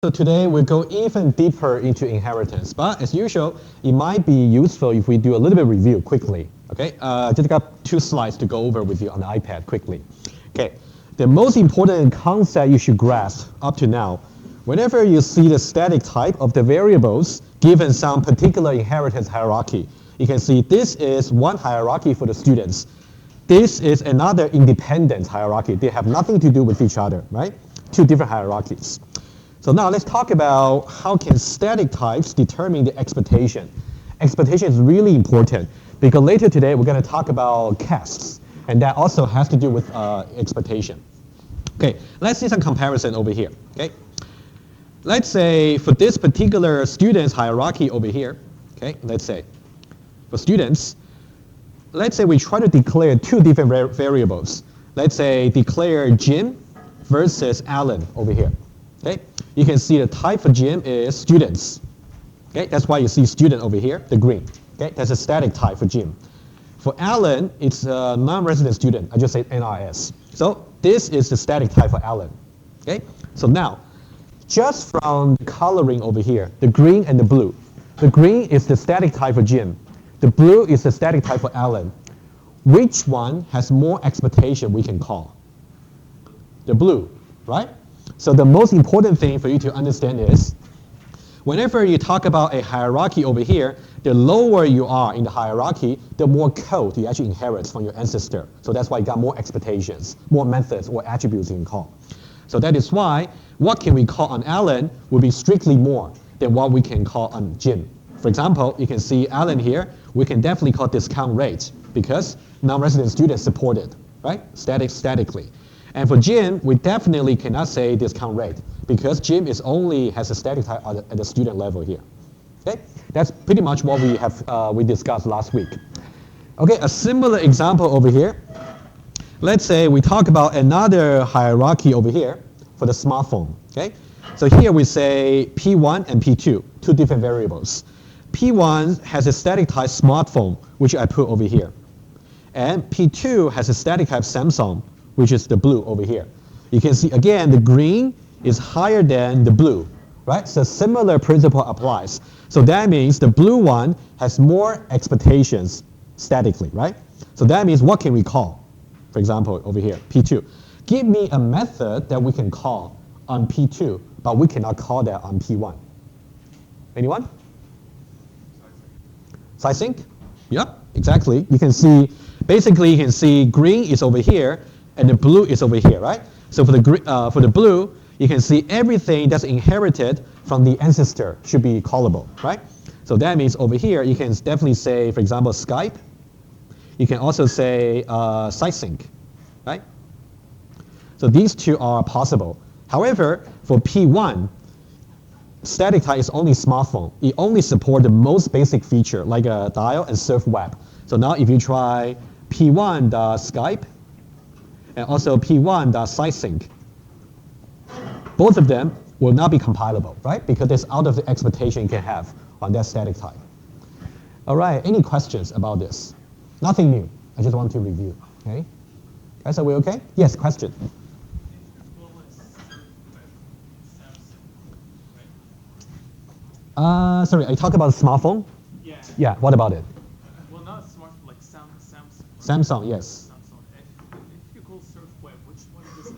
So today we'll go even deeper into inheritance, but as usual, it might be useful if we do a little bit review quickly. Okay, just got 2 slides to go over with you on the iPad quickly. Okay, the most important concept you should grasp up to now, whenever you see the static type of the variables given some particular inheritance hierarchy, you can see this is one hierarchy for the students. This is another independent hierarchy. They have nothing to do with each other, right? 2 different hierarchies. So now let's talk about how can static types determine the expectation. Expectation is really important because later today we're going to talk about castes, and that also has to do with expectation. Okay, let's see some comparison over here. Okay, let's say for this particular students hierarchy over here. Okay, let's say for students, let's say we try to declare 2 different variables. Let's say declare Jim versus Alan over here. Okay, you can see the type for Jim is students. Okay, that's why you see student over here, the green. Okay, that's a static type for Jim. For Alan, it's a non-resident student. I just said NRS. So this is the static type for Alan. Okay, so now, just from the coloring over here, the green and the blue. The green is the static type for Jim. The blue is the static type for Alan. Which one has more expectation we can call? The blue, right? So the most important thing for you to understand is, whenever you talk about a hierarchy over here, the lower you are in the hierarchy, the more code you actually inherit from your ancestor. So that's why you got more expectations, more methods or attributes you can call. So that is why what can we call on Alan will be strictly more than what we can call on Jim. For example, you can see Alan here, we can definitely call discount rate because non-resident students supported, right? Statically. And for Jim, we definitely cannot say discount rate because Jim is only has a static type at the student level here. Okay, that's pretty much what we have we discussed last week. Okay, a similar example over here. Let's say we talk about another hierarchy over here for the smartphone. Okay, so here we say P1 and P2, 2 different variables. P1 has a static type smartphone, which I put over here, and P2 has a static type Samsung, which is the blue over here. You can see, again, the green is higher than the blue, right? So similar principle applies. So that means the blue one has more expectations statically, right? So that means what can we call? For example, over here, P2. Give me a method that we can call on P2, but we cannot call that on P1. Anyone? Size sync? Yep, exactly. You can see, basically you can see green is over here, and the blue is over here, right? So for the blue, you can see everything that's inherited from the ancestor should be callable, right? So that means over here, you can definitely say, for example, Skype. You can also say site sync, right? So these 2 are possible. However, for P1, static type is only smartphone. It only supports the most basic feature, like a dial and surf web. So now if you try P1.Skype, and also P1.SiteSync. Both of them will not be compilable, right? Because it's out of the expectation you can have on that static type. All right, any questions about this? Nothing new. I just want to review, okay? Guys, are we okay? Yes, question. Sorry, are you talking about a smartphone? Yeah. Yeah, what about it? Well, not a smartphone, like Samsung. Samsung, yes. If you call surf web, which one is it?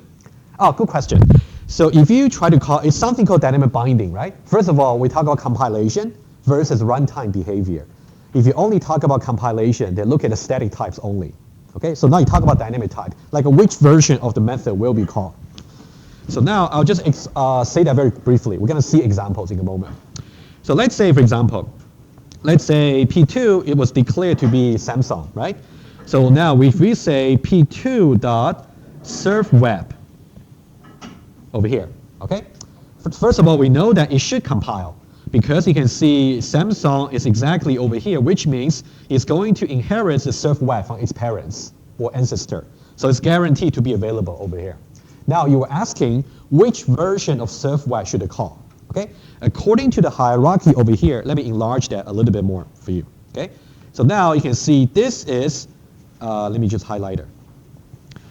Oh, good question. So if you try to call, it's something called dynamic binding, right? First of all, we talk about compilation versus runtime behavior. If you only talk about compilation, then look at the static types only. Okay, so now you talk about dynamic type, like which version of the method will be called. So now I'll just say that very briefly. We're going to see examples in a moment. So let's say, for example, let's say P2, it was declared to be Samsung, right? So now if we say P2.SurfWeb over here, okay? First of all, we know that it should compile because you can see Samsung is exactly over here, which means it's going to inherit the surf web from its parents or ancestor. So it's guaranteed to be available over here. Now you were asking which version of surf web should it call, okay? According to the hierarchy over here, let me enlarge that a little bit more for you, okay? So now you can see this is, let me just highlight it.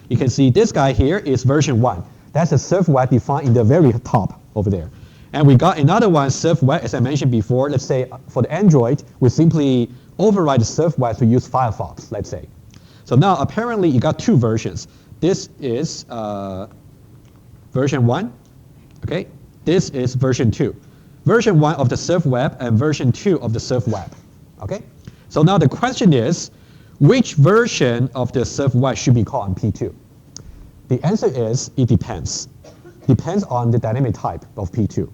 You can see this guy here is version 1. That's a surf web defined in the very top over there. And we got another one, surf web, as I mentioned before. Let's say for the Android, we simply override the surf web to use Firefox, let's say. So now apparently you got two versions. This is version 1, okay? This is version 2. Version 1 of the surf web and version 2 of the surf web, okay? So now the question is, which version of the surf web should be called on P2? The answer is, it depends. Depends on the dynamic type of P2,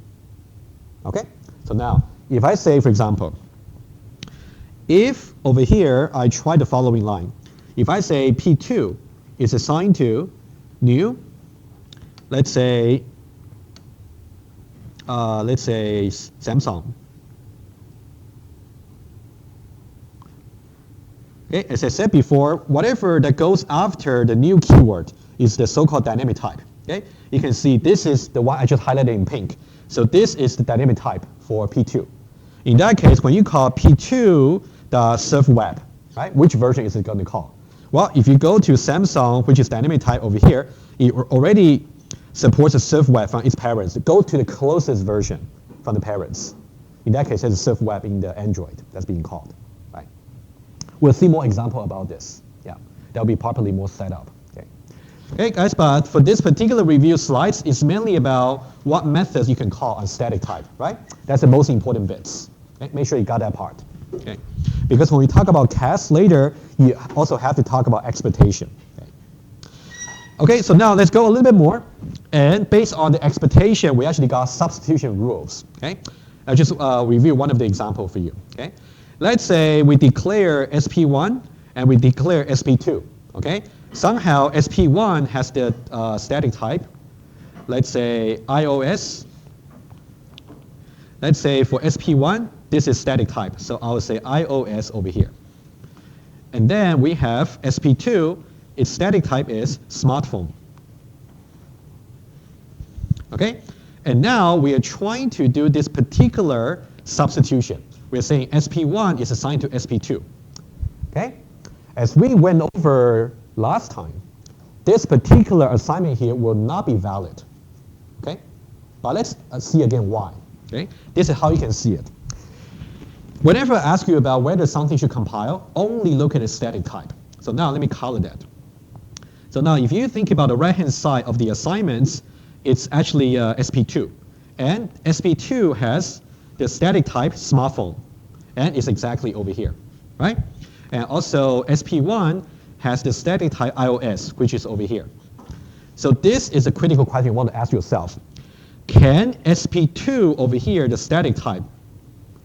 okay? So now, if I say, for example, if over here I try the following line, if I say P2 is assigned to new, let's say Samsung. Okay, as I said before, whatever that goes after the new keyword is the so-called dynamic type. Okay, you can see this is the one I just highlighted in pink. So this is the dynamic type for P2. In that case, when you call P2 the surf web, right, which version is it going to call? Well, if you go to Samsung, which is dynamic type over here, it already supports a surf web from its parents. Go to the closest version from the parents. In that case, it's a surf web in the Android that's being called. Right? We'll see more example about this. Yeah, that'll be properly more set up. Okay. Okay, guys, but for this particular review slides, it's mainly about what methods you can call on static type, right? That's the most important bits. Okay? Make sure you got that part. Okay. Because when we talk about caste later, you also have to talk about expectation. Okay. Okay, so now let's go a little bit more. And based on the expectation, we actually got substitution rules. Okay, I'll just review one of the examples for you. Okay, let's say we declare SP1 and we declare SP2. Okay, somehow SP1 has the static type. Let's say iOS. Let's say for SP1, this is static type. So I'll say iOS over here. And then we have SP2. Its static type is smartphone. Okay, and now we are trying to do this particular substitution. We're saying SP1 is assigned to SP2. Okay, as we went over last time, this particular assignment here will not be valid. Okay, but let's see again why. Okay, this is how you can see it. Whenever I ask you about whether something should compile, only look at the static type. So now let me color that. So now if you think about the right-hand side of the assignments, it's actually SP2. And SP2 has the static type smartphone. And it's exactly over here, right? And also SP1 has the static type iOS, which is over here. So this is a critical question you want to ask yourself. Can SP2 over here, the static type,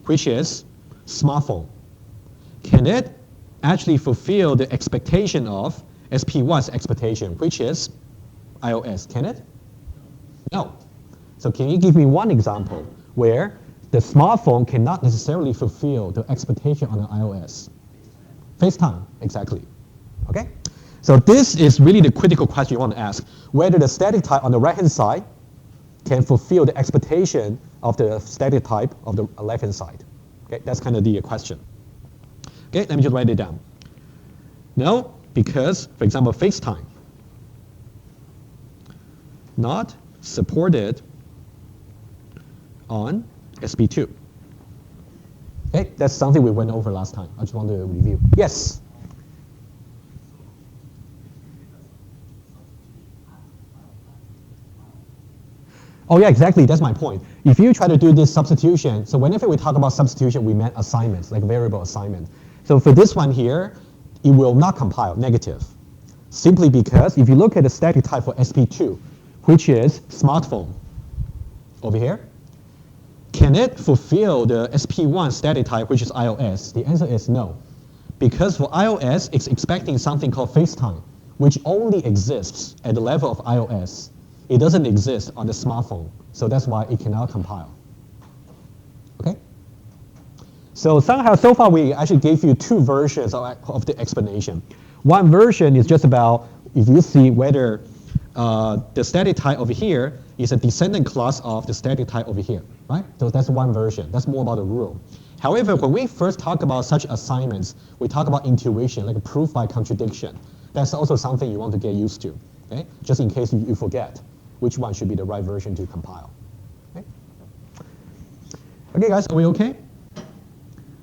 which is smartphone, can it actually fulfill the expectation of SP1's expectation, which is iOS? Can it? No. So can you give me one example where the smartphone cannot necessarily fulfill the expectation on the iOS? FaceTime, exactly. Okay? So this is really the critical question you want to ask, whether the static type on the right-hand side can fulfill the expectation of the static type of the left-hand side. Okay? That's kind of the question. Okay, let me just write it down. No, because, for example, FaceTime, not supported on SP2. Okay, that's something we went over last time. I just want to review. Yes? Oh yeah, exactly, that's my point. If you try to do this substitution, so whenever we talk about substitution, we meant assignments, like variable assignment. So for this one here, it will not compile, negative. Simply because if you look at the static type for SP2, which is smartphone, over here, can it fulfill the SP1 static type, which is iOS? The answer is no. Because for iOS, it's expecting something called FaceTime, which only exists at the level of iOS. It doesn't exist on the smartphone, so that's why it cannot compile. Okay? So somehow, so far, we actually gave you two versions of the explanation. One version is just about if you see whether the static type over here is a descendant class of the static type over here, right? So that's one version. That's more about the rule. However, when we first talk about such assignments, we talk about intuition, like a proof by contradiction. That's also something you want to get used to, okay? Just in case you forget which one should be the right version to compile. Okay? Okay, guys, are we okay?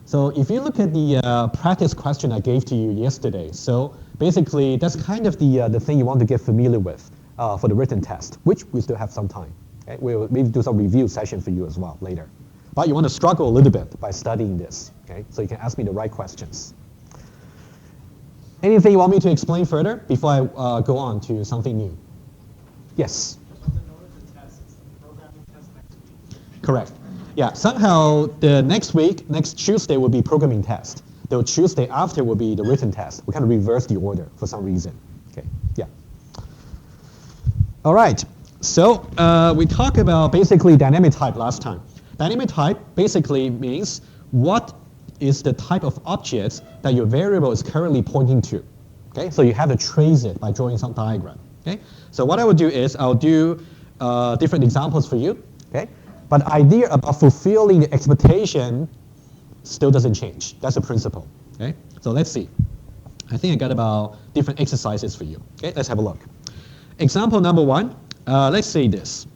So if you look at the practice question I gave to you yesterday, so basically that's kind of the thing you want to get familiar with for the written test, which we still have some time. Okay? We'll maybe do some review session for you as well later. But you want to struggle a little bit by studying this, okay? So you can ask me the right questions. Anything you want me to explain further before I go on to something new? Yes? Correct. Yeah, somehow the next week, next Tuesday will be programming test. The Tuesday after will be the written test. We kind of reverse the order for some reason. Okay, yeah. All right, so we talked about basically dynamic type last time. Dynamic type basically means what is the type of objects that your variable is currently pointing to. Okay, so you have to trace it by drawing some diagram. Okay, so what I will do is I'll do different examples for you. Okay. But the idea about fulfilling the expectation still doesn't change. That's the principle. Okay? So let's see. I think I got about different exercises for you. Okay? Let's have a look. Example number 1. Let's say this.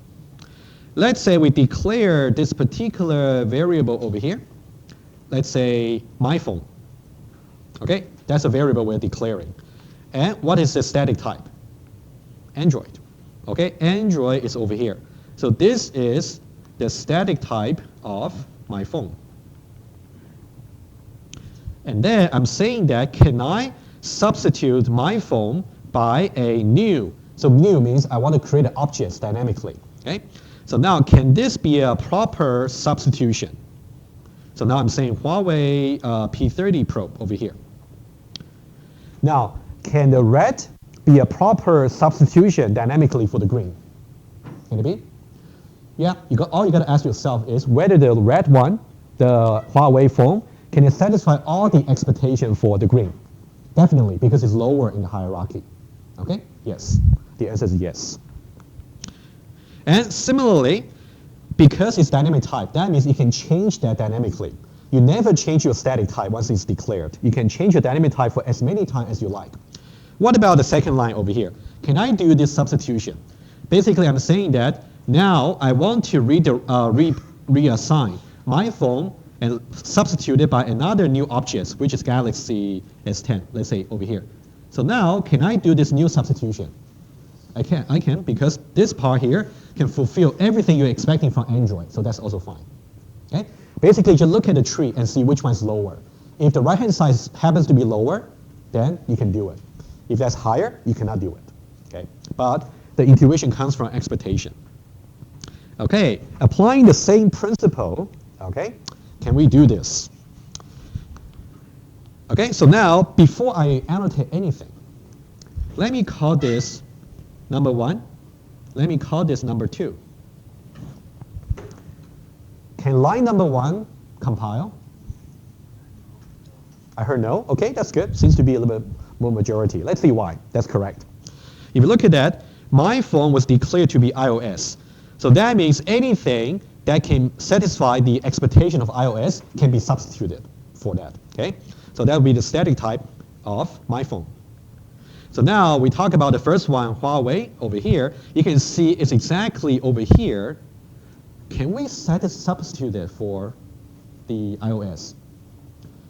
Let's say we declare this particular variable over here. Let's say my phone. Okay? That's a variable we're declaring. And what is the static type? Android. Okay? Android is over here. So this is the static type of my phone. And then I'm saying that can I substitute my phone by a new? So new means I want to create an object dynamically. Okay? So now can this be a proper substitution? So now I'm saying Huawei P30 probe over here. Now, can the red be a proper substitution dynamically for the green? Can it be? Yeah, all you got to ask yourself is whether the red one, the Huawei phone, can it satisfy all the expectation for the green? Definitely, because it's lower in the hierarchy. Okay? Yes. The answer is yes. And similarly, because it's dynamic type, that means you can change that dynamically. You never change your static type once it's declared. You can change your dynamic type for as many times as you like. What about the second line over here? Can I do this substitution? Basically, I'm saying that now I want to reassign my phone and substitute it by another new object, which is Galaxy S10, let's say over here. So now, can I do this new substitution? I can, because this part here can fulfill everything you're expecting from Android, so that's also fine. Okay? Basically, just look at the tree and see which one's lower. If the right-hand side happens to be lower, then you can do it. If that's higher, you cannot do it. Okay? But the intuition comes from expectation. Okay, applying the same principle, okay, can we do this? Okay, so now, before I annotate anything, let me call this number 1. Let me call this number 2. Can line number 1 compile? I heard no. Okay, that's good. Seems to be a little bit more majority. Let's see why. That's correct. If you look at that, my phone was declared to be iOS. So that means anything that can satisfy the expectation of iOS can be substituted for that. Okay? So that would be the static type of my phone. So now we talk about the first one, Huawei, over here. You can see it's exactly over here. Can we substitute it for the iOS?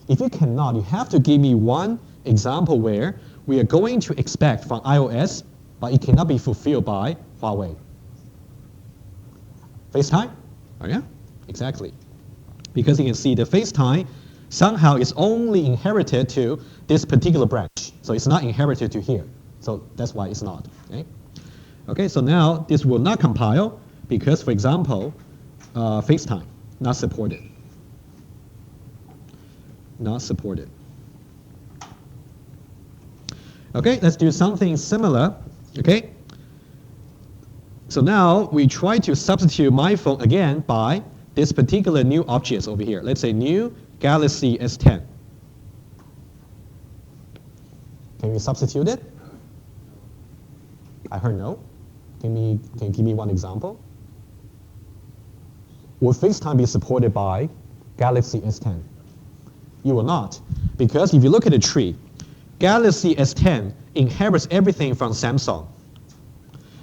If you cannot, you have to give me one example where we are going to expect from iOS, but it cannot be fulfilled by Huawei. FaceTime? Oh yeah, exactly. Because you can see the FaceTime somehow is only inherited to this particular branch. So it's not inherited to here. So that's why it's not. Okay, okay, so now this will not compile because, for example, FaceTime, not supported. Not supported. Okay, let's do something similar. Okay. So now we try to substitute my phone again by this particular new object over here. Let's say new Galaxy S10. Can we substitute it? I heard no. Can you give me one example? Will FaceTime be supported by Galaxy S10? You will not, because if you look at the tree, Galaxy S10 inherits everything from Samsung.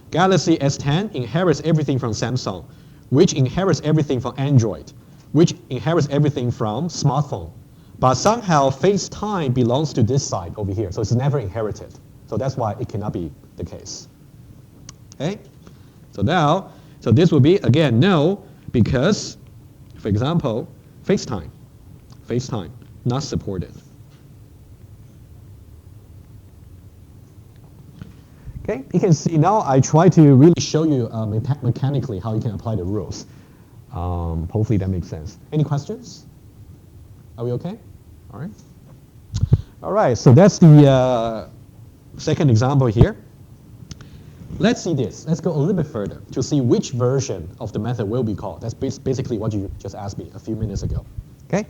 Galaxy S10 inherits everything from Samsung, which inherits everything from Android. which inherits everything from smartphone. But somehow FaceTime belongs to this side over here, so it's never inherited. So that's why it cannot be the case. Okay? So now, so this will be, again, no, because, for example, FaceTime, not supported. Okay, you can see now I try to really show you mechanically how you can apply the rules. Hopefully that makes sense. Any questions? Are we okay? All right. All right, so that's the second example here. Let's see this. Let's go a little bit further to see which version of the method will be called. That's basically what you just asked me a few minutes ago. Okay?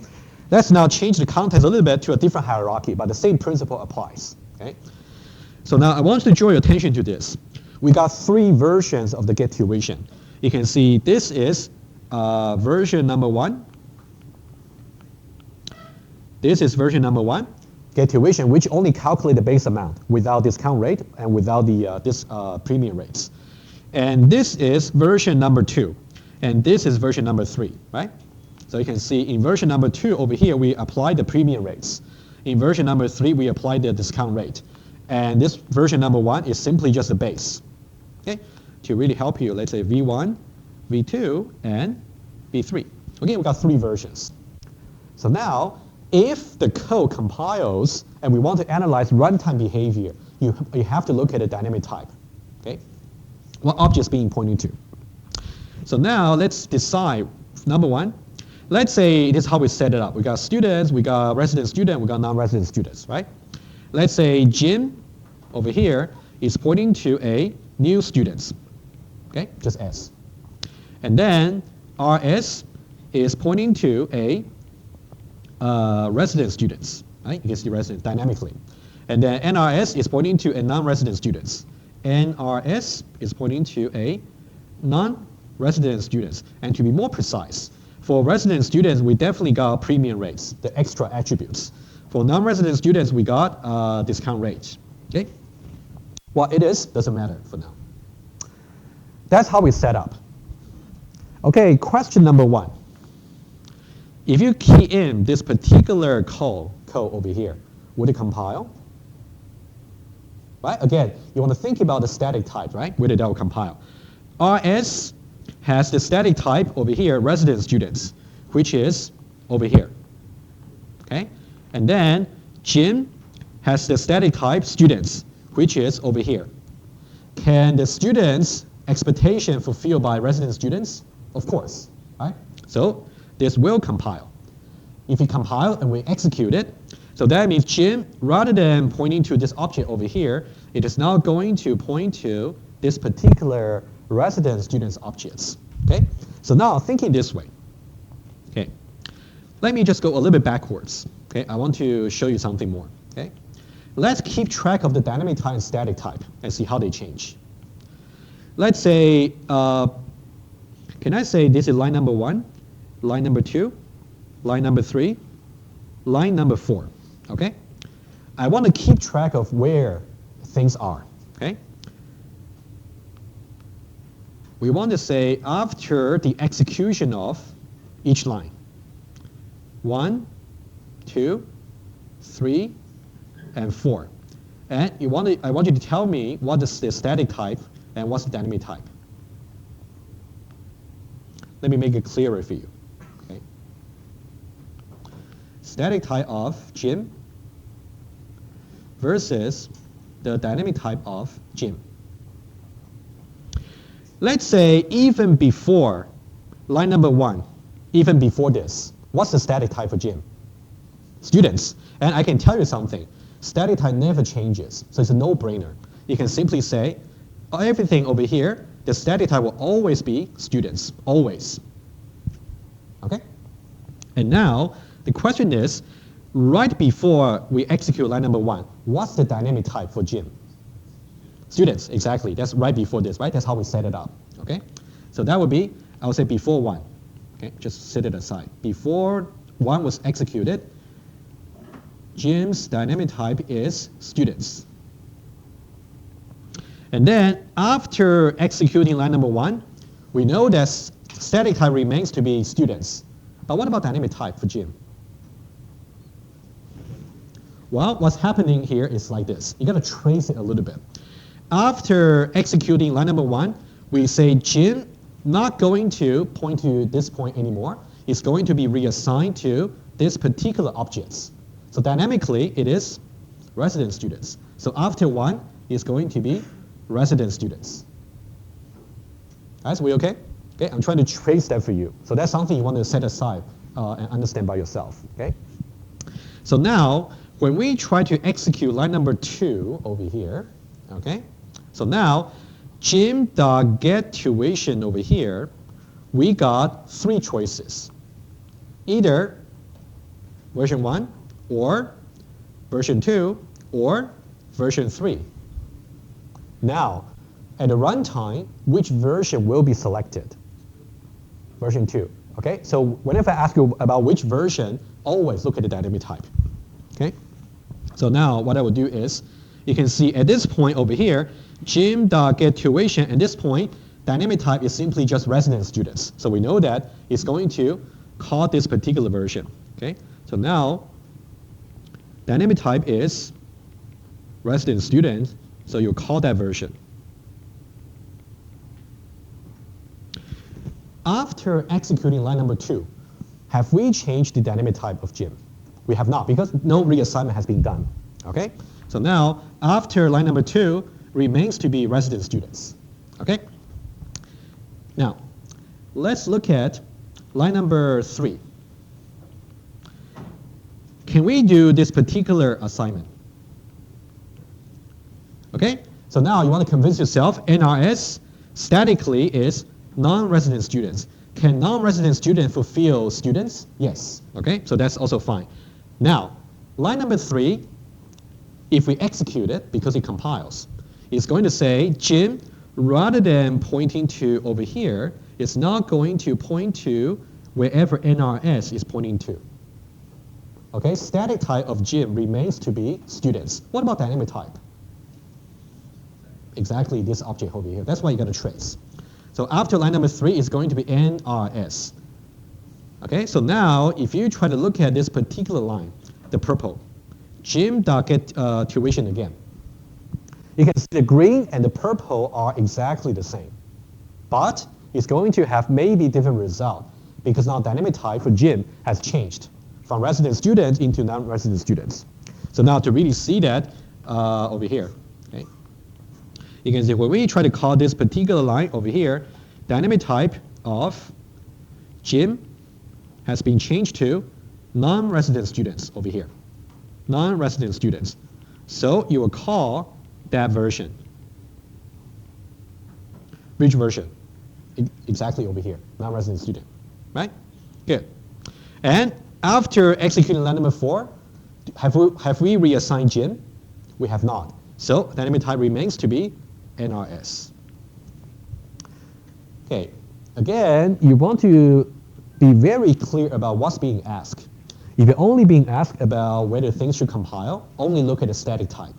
Let's now change the context a little bit to a different hierarchy, but the same principle applies. Okay? So now I want to draw your attention to this. We got three versions of the get tuition. You can see this is version number 1. This is version number 1, get tuition, which only calculate the base amount without discount rate and without the premium rates. And this is version number 2, and this is version number 3, right? So you can see in version number 2 over here, we apply the premium rates. In version number 3, we apply the discount rate. And this version number 1 is simply just a base. Okay? To really help you, let's say V1, V2, and V3. Okay, we got 3 versions. So now, if the code compiles and we want to analyze runtime behavior, you have to look at the dynamic type. Okay? What object is being pointed to? So now let's decide, number 1, let's say this is how we set it up. We got students, we got resident student, we got non-resident students, right? Let's say Jim over here is pointing to a new students, okay, just S. And then RS is pointing to a resident students, right? You can see resident dynamically. And then NRS is pointing to a non-resident students. NRS is pointing to a non-resident students. And to be more precise, for resident students, we definitely got premium rates, the extra attributes. For non-resident students, we got discount rate. Okay? What it is doesn't matter for now. That's how we set up. Okay, question number 1. If you key in this particular code over here, would it compile? Right? Again, you want to think about the static type, right? Whether that will compile. RS has the static type over here, resident students, which is over here. Okay? And then Jim has the static type students, which is over here. Can the students' expectation fulfilled by resident students? Of course, right? So this will compile. If we compile and we execute it, so that means Jim, rather than pointing to this object over here, it is now going to point to this particular resident students objects. Okay? So now thinking this way. Okay. Let me just go a little bit backwards. Okay, I want to show you something more. Okay, let's keep track of the dynamic type and static type and see how they change. Let's say, can I say this is line number 1, line number 2, line number 3, line number 4. Okay, I want to keep track of where things are. Okay, we want to say after the execution of each line. 1, 2, 3, and 4. And I want you to tell me what is the static type and what's the dynamic type. Let me make it clearer for you. Okay. Static type of Jim versus the dynamic type of Jim. Let's say even before line number 1, even before this, what's the static type for Jim? Students. And I can tell you something. Static type never changes, so it's a no-brainer. You can simply say, everything over here, the static type will always be students, always. Okay? And now, the question is, right before we execute line number 1, what's the dynamic type for Jim? Students, exactly. That's right before this, right? That's how we set it up. Okay? So that would be, I would say before 1. Okay? Just set it aside. Before 1 was executed, Jim's dynamic type is students. And then after executing line number 1, we know that static type remains to be students. But what about dynamic type for Jim? Well, what's happening here is like this. You got to trace it a little bit. After executing line number 1, we say Jim not going to point to this point anymore. It's going to be reassigned to this particular objects. So dynamically, it is resident students. So after 1 is going to be resident students. Guys, we okay? Okay, I'm trying to trace that for you. So that's something you want to set aside and understand by yourself. Okay. So now, when we try to execute line number 2 over here, okay. So now, Jim.get tuition over here, we got 3 choices. Either version 1, or version 2, or version 3. Now, at the runtime, which version will be selected? Version 2. Okay, so whenever I ask you about which version, always look at the dynamic type. Okay, so now what I will do is, you can see at this point over here, Jim.get tuition, at this point, dynamic type is simply just resident students. So we know that it's going to call this particular version. Okay, so now dynamic type is resident student, so you call that version. After executing line number 2, have we changed the dynamic type of Jim? We have not, because no reassignment has been done. Okay, so now after line number 2 remains to be resident students. Okay, now let's look at line number 3. Can we do this particular assignment? Okay, so now you want to convince yourself NRS statically is non-resident students. Can non-resident students fulfill students? Yes. Okay, so that's also fine. Now, line number 3, if we execute it, because it compiles, it's going to say Jim, rather than pointing to over here, it's not going to point to wherever NRS is pointing to. Okay, static type of Jim remains to be students. What about dynamic type? Exactly this object over here. That's why you got to trace. So after line number 3 is going to be NRS. Okay, so now if you try to look at this particular line, the purple, Jim.get tuition again. You can see the green and the purple are exactly the same. But it's going to have maybe different result because now dynamic type for Jim has changed from resident students into non-resident students. So now to really see that over here, okay, you can see when we try to call this particular line over here, dynamic type of Jim has been changed to non-resident students over here. Non-resident students. So you will call that version. Which version? Exactly over here, non-resident student, right? Good. And after executing line number 4, have we reassigned Jim? We have not. So dynamic type remains to be NRS. Okay, again, you want to be very clear about what's being asked. If you're only being asked about whether things should compile, only look at the static type.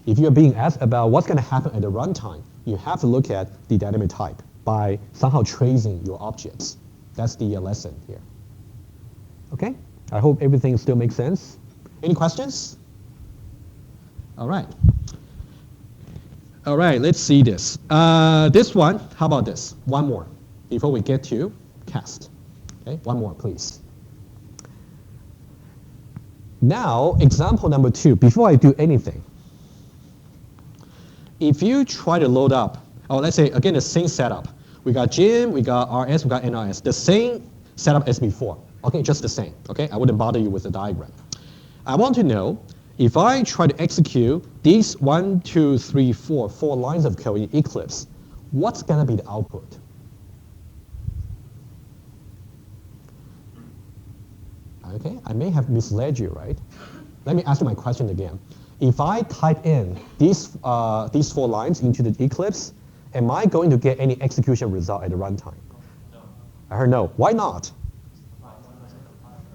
If you're being asked about what's going to happen at the runtime, you have to look at the dynamic type by somehow tracing your objects. That's the lesson here. Okay, I hope everything still makes sense. Any questions? All right. All right, let's see this. This one, how about this? One more before we get to caste. Okay, one more, please. Now, example number 2, before I do anything, if you try to load up, or let's say, again, the same setup. We got Jim, we got RS, we got NRS. The same setup as before. Okay, just the same. Okay, I wouldn't bother you with the diagram. I want to know, if I try to execute these 4 lines of code in Eclipse, what's going to be the output? Okay, I may have misled you, right? Let me ask you my question again. If I type in these 4 lines into the Eclipse, am I going to get any execution result at the runtime? No. I heard no. Why not?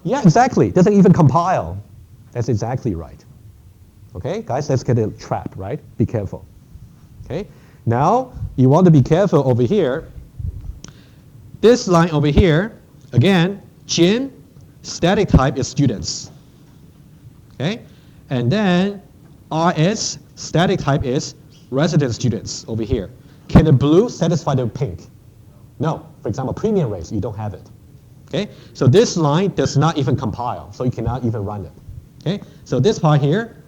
Yeah, exactly. It doesn't even compile. That's exactly right. Okay, guys, let's get a trap, right? Be careful. Okay, now you want to be careful over here. This line over here, again, Jim, static type is students. Okay? And then RS, static type is resident students over here. Can the blue satisfy the pink? No. For example, premium rates, you don't have it. Okay? So this line does not even compile, so you cannot even run it. Okay? So this part here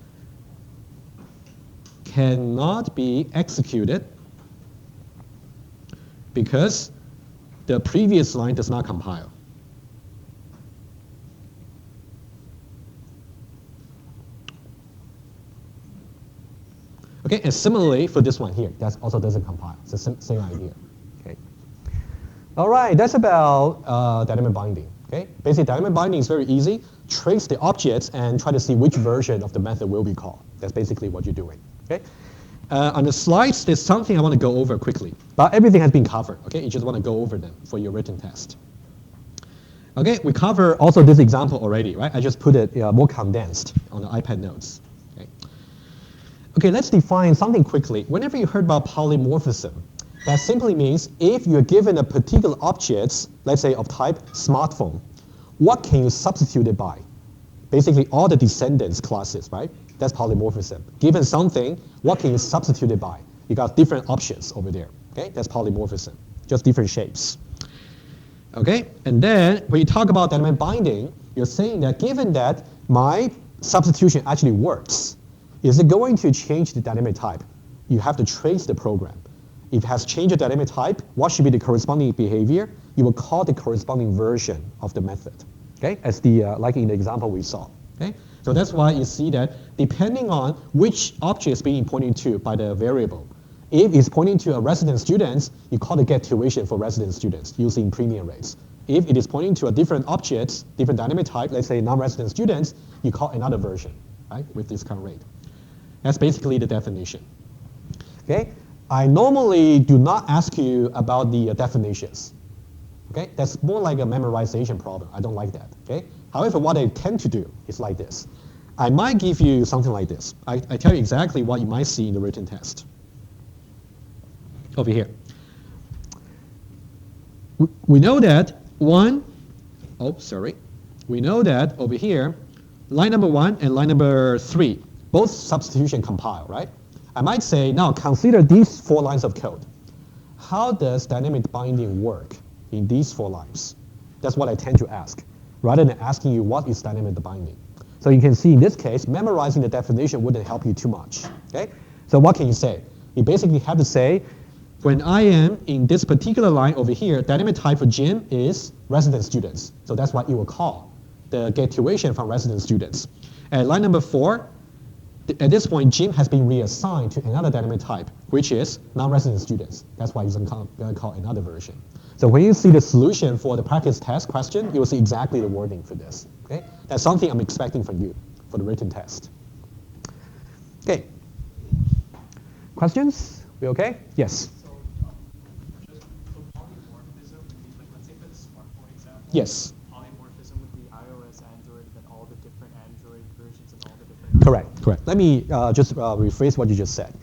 cannot be executed because the previous line does not compile. Okay, and similarly for this one here, that also doesn't compile. It's the same idea. Okay. All right, that's about dynamic binding. Okay, basically dynamic binding is very easy. Trace the objects and try to see which version of the method will be called. That's basically what you're doing. Okay. On the slides, there's something I want to go over quickly, but everything has been covered. Okay, you just want to go over them for your written test. Okay, we cover also this example already, right? I just put it more condensed on the iPad notes. Okay. Okay, let's define something quickly. Whenever you heard about polymorphism, that simply means if you're given a particular object, let's say of type smartphone, what can you substitute it by? Basically all the descendants classes, right? That's polymorphism. Given something, what can you substitute it by? You got different options over there. Okay, that's polymorphism, just different shapes. Okay, and then when you talk about dynamic binding, you're saying that given that my substitution actually works, is it going to change the dynamic type? You have to trace the program. If it has changed the dynamic type, what should be the corresponding behavior? You will call the corresponding version of the method. Okay, as the like in the example we saw. Okay, so that's why you see that depending on which object is being pointed to by the variable, if it's pointing to a resident students, you call the get tuition for resident students using premium rates. If it is pointing to a different object, different dynamic type, let's say non-resident students, you call another version, right, with discount rate. That's basically the definition. Okay, I normally do not ask you about the definitions. Okay, that's more like a memorization problem. I don't like that. Okay, however, what I tend to do is like this. I might give you something like this. I tell you exactly what you might see in the written test. Over here. We know that we know that over here, line number 1 and line number 3, both substitution compile, right? I might say, now consider these 4 lines of code. How does dynamic binding work in these 4 lines? That's what I tend to ask, rather than asking you what is dynamic binding. So you can see in this case, memorizing the definition wouldn't help you too much. Okay? So what can you say? You basically have to say, when I am in this particular line over here, dynamic type for Jim is resident students. So that's what you will call the get tuition from resident students. At line number 4, at this point, Jim has been reassigned to another dynamic type, which is non-resident students. That's why you're going to call another version. So when you see the solution for the practice test question, you will see exactly the wording for this. Okay? That's something I'm expecting from you for the written test. Okay. Questions? We okay? Yes. Polymorphism, like let's say for the smartphone example. Yes. Polymorphism would be iOS, Android, then all the different Android versions and all the different. Correct. Let me just rephrase what you just said.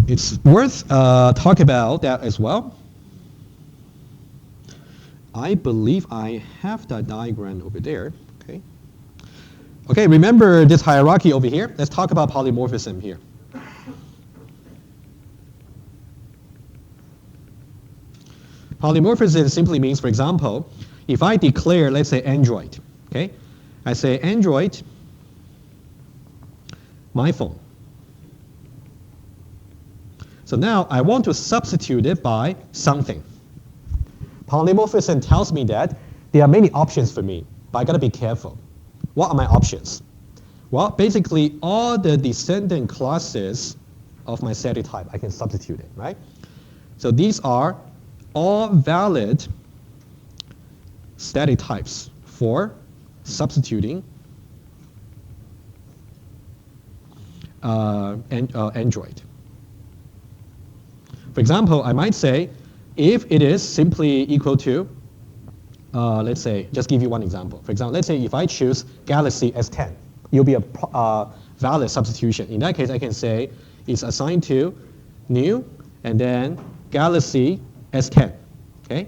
It's worth talk about that as well. I believe I have that diagram over there. Okay. Okay. Remember this hierarchy over here. Let's talk about polymorphism here. Polymorphism simply means, for example, if I declare, let's say, Android, okay? I say Android, my phone. So now I want to substitute it by something. Polymorphism tells me that there are many options for me, but I gotta be careful. What are my options? Well, basically all the descendant classes of my static type, I can substitute it, right? So these are all valid static types for substituting Android. For example, I might say if it is simply equal to, let's say, just give you one example. For example, let's say if I choose Galaxy S10, it'll be a valid substitution. In that case, I can say it's assigned to new and then Galaxy S10, okay?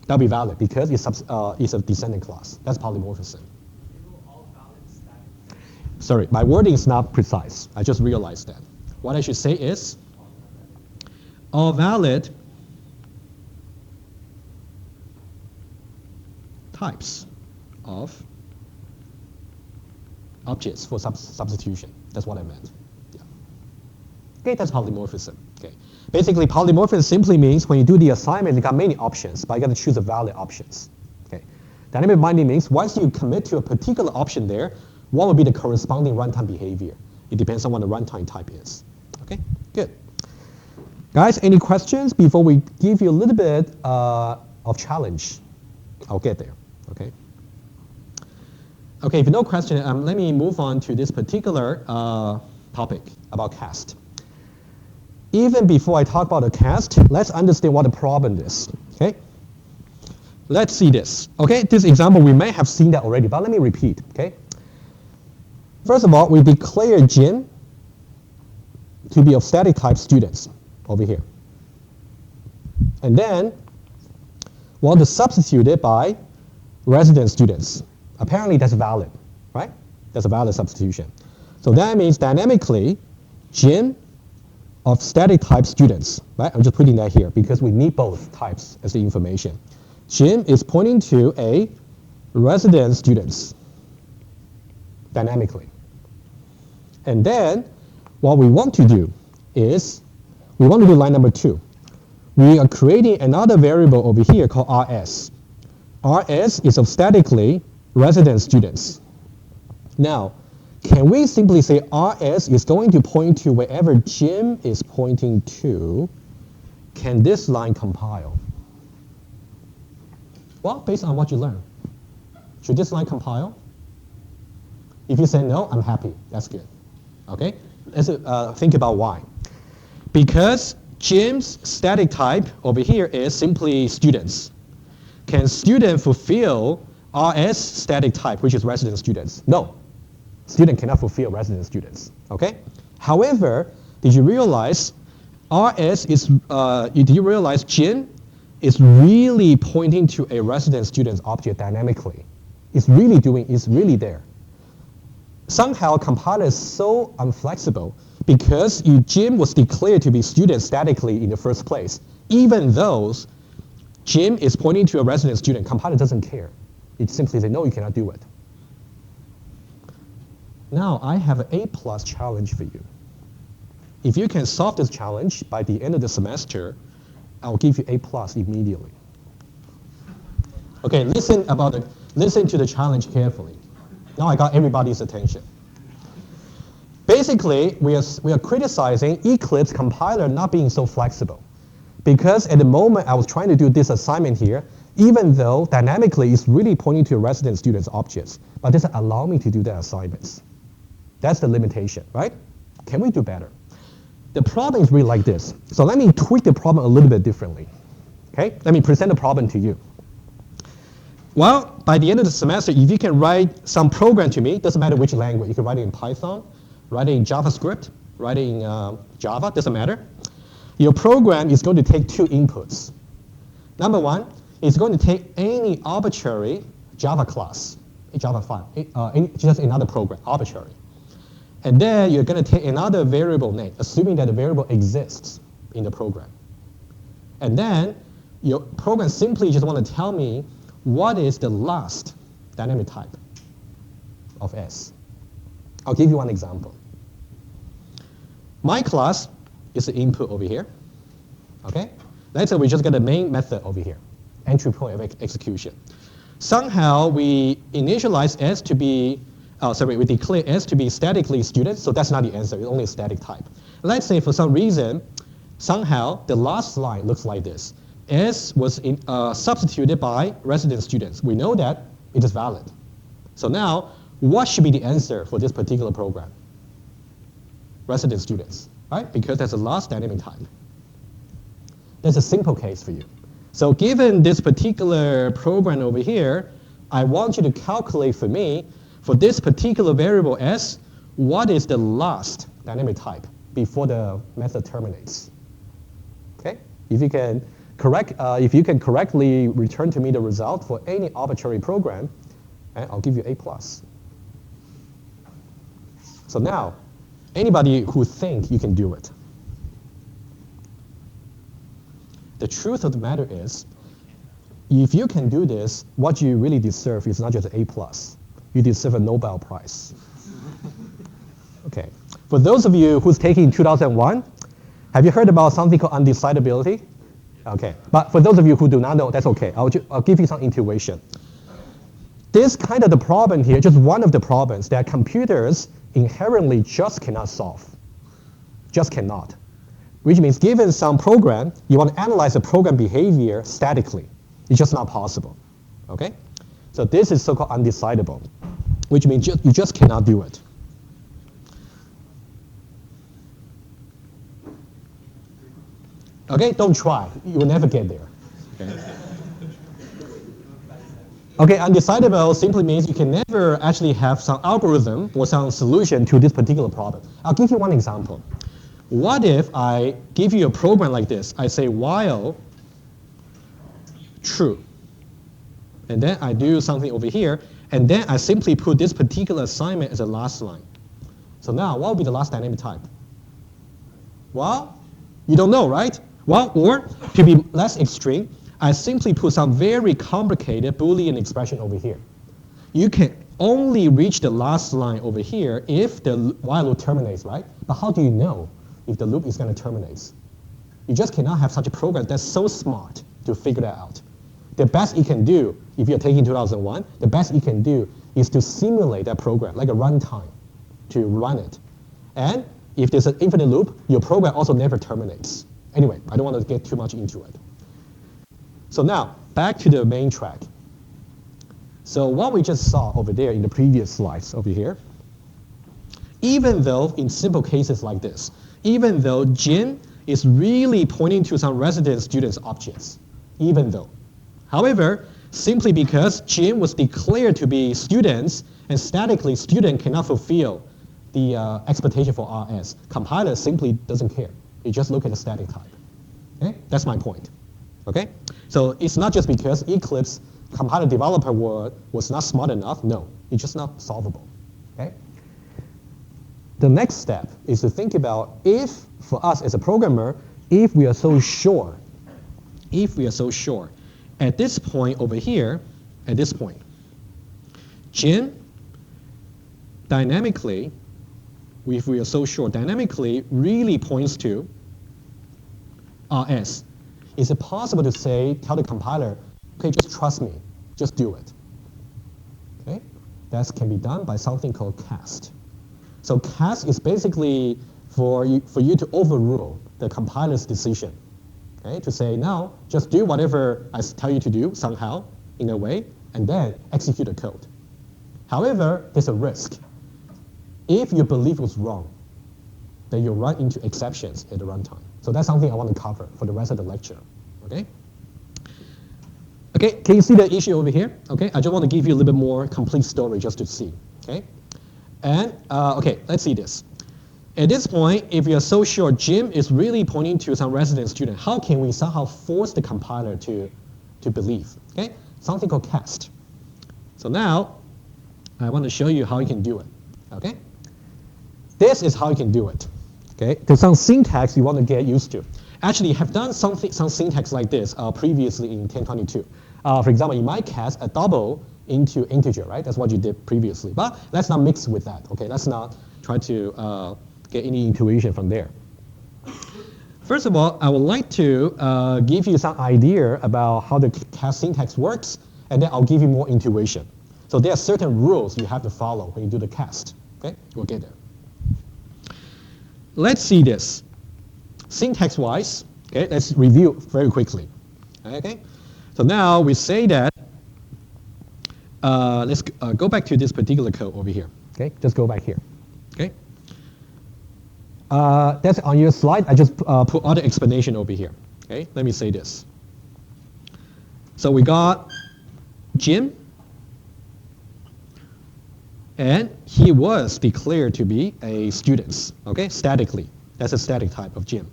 That'll be valid because it's a descending class. That's polymorphism. All valid static. Sorry, my wording is not precise. I just realized that. What I should say is all valid types of objects for substitution. That's what I meant. Yeah. Okay, that's polymorphism. Okay. Basically, polymorphism simply means when you do the assignment, you got many options, but you got to choose the valid options. Okay. Dynamic binding means once you commit to a particular option there, what will be the corresponding runtime behavior? It depends on what the runtime type is. Okay, good. Guys, any questions before we give you a little bit of challenge? I'll get there. Okay. Okay, if no question, let me move on to this particular topic about caste. Even before I talk about the caste, let's understand what the problem is. Okay. Let's see this. Okay, this example we may have seen that already, but let me repeat. Okay. First of all, we declare Jin to be of static type students over here, and then want to substitute it by resident students. Apparently that's valid, right? That's a valid substitution. So that means dynamically, Jin of static type students, right? I'm just putting that here because we need both types as the information. Jin is pointing to a resident students dynamically. And then what we want to do is we want to do line number 2. We are creating another variable over here called RS. RS is of statically resident students. Now, can we simply say RS is going to point to wherever Jim is pointing to? Can this line compile? Well, based on what you learned, should this line compile? If you say no, I'm happy. That's good. Okay? Let's think about why. Because Jim's static type over here is simply students. Can student fulfill RS static type, which is resident students? No. Student cannot fulfill resident students. Okay? However, did you realize RS is, did you realize Jin is really pointing to a resident students object dynamically? It's really there. Somehow compiler is so unflexible because Jim was declared to be student statically in the first place. Even though Jim is pointing to a resident student, compiler doesn't care. It simply says, no, you cannot do it. Now I have an A+ challenge for you. If you can solve this challenge by the end of the semester, I'll give you A+ immediately. Okay, listen to the challenge carefully. Now I got everybody's attention. Basically, we are criticizing Eclipse compiler not being so flexible. Because at the moment I was trying to do this assignment here, even though dynamically it's really pointing to resident students objects, but it doesn't allow me to do the assignments. That's the limitation, right? Can we do better? The problem is really like this. So let me tweak the problem a little bit differently. Okay? Let me present the problem to you. Well, by the end of the semester, if you can write some program to me, doesn't matter which language. You can write it in Python, write it in JavaScript, write it in Java, doesn't matter. Your program is going to take 2 inputs. Number 1, it's going to take any arbitrary Java class, a Java file, just another program, arbitrary. And then you're going to take another variable name, assuming that the variable exists in the program. And then your program simply just want to tell me what is the last dynamic type of S. I'll give you one example. My class is the input over here. Okay? Let's say we just get a main method over here, entry point of execution. Somehow we initialize S to be, we declare S to be statically student, so that's not the answer, it's only a static type. Let's say for some reason, somehow the last line looks like this. S was substituted by resident students. We know that it is valid. So now, what should be the answer for this particular program? Resident students, right? Because that's the last dynamic type. That's a simple case for you. So given this particular program over here, I want you to calculate for me, for this particular variable S, what is the last dynamic type before the method terminates? Okay? If you can if you can correctly return to me the result for any arbitrary program, I'll give you A+. So now, anybody who thinks you can do it. The truth of the matter is, if you can do this, what you really deserve is not just A+. You deserve a Nobel Prize. Okay. For those of you who's taking 2001, have you heard about something called undecidability? Okay. But for those of you who do not know, that's okay. I'll give you some intuition. This kind of the problem here, just one of the problems that computers inherently just cannot solve. Just cannot. Which means given some program, you want to analyze the program behavior statically. It's just not possible. Okay? So this is so-called undecidable, which means you just cannot do it. Okay? Don't try. You will never get there. Okay? Okay, undecidable simply means you can never actually have some algorithm or some solution to this particular problem. I'll give you one example. What if I give you a program like this? I say while true. And then I do something over here. And then I simply put this particular assignment as a last line. So now, what will be the last dynamic type? Well, you don't know, right? Well, or to be less extreme, I simply put some very complicated Boolean expression over here. You can only reach the last line over here if the while loop terminates, right? But how do you know if the loop is going to terminate? You just cannot have such a program that's so smart to figure that out. The best you can do, if you're taking 2001, the best you can do is to simulate that program, like a runtime, to run it. And if there's an infinite loop, your program also never terminates. Anyway, I don't want to get too much into it. So now, back to the main track. So what we just saw over there in the previous slides over here, even though in simple cases like this, even though Jin is really pointing to some resident students objects, even though. However, simply because Jin was declared to be students, and statically student cannot fulfill the expectation for RS, compiler simply doesn't care. It just look at the static type. Okay? That's my point. Okay? So it's not just because Eclipse compiler developer was not smart enough. No, it's just not solvable. Okay? The next step is to think about if, for us as a programmer, if we are so sure, at this point over here, at this point, Jin dynamically, if we are so sure, dynamically really points to RS. Is it possible to say, tell the compiler, okay, just trust me, just do it? Okay? That can be done by something called caste. So caste is basically for you to overrule the compiler's decision. Okay? To say, no, just do whatever I tell you to do somehow, in a way, and then execute the code. However, there's a risk. If your belief was wrong, then you run into exceptions at the runtime. So that's something I want to cover for the rest of the lecture. Okay? Okay, can you see the issue over here? Okay, I just want to give you a little bit more complete story just to see. Okay? And, okay, let's see this. At this point, if you're so sure Jim is really pointing to some resident student, how can we somehow force the compiler to believe? Okay? Something called caste. So now, I want to show you how you can do it. Okay? This is how you can do it. Okay? There's some syntax you want to get used to. Actually, you have done some syntax like this previously in 1022. For example, you might cast a double into integer, right? That's what you did previously. But let's not mix with that. Okay? Let's not try to get any intuition from there. First of all, I would like to give you some idea about how the cast syntax works, and then I'll give you more intuition. So there are certain rules you have to follow when you do the cast. Okay? We'll get there. Let's see this. Syntax-wise, okay, let's review very quickly. Okay? So now we say that, let's go back to this particular code over here. Okay? Just go back here. Okay? That's on your slide. I just put other explanation over here. Okay? Let me say this. So we got Jim, and he was declared to be a student, okay, statically. That's a static type of Jim.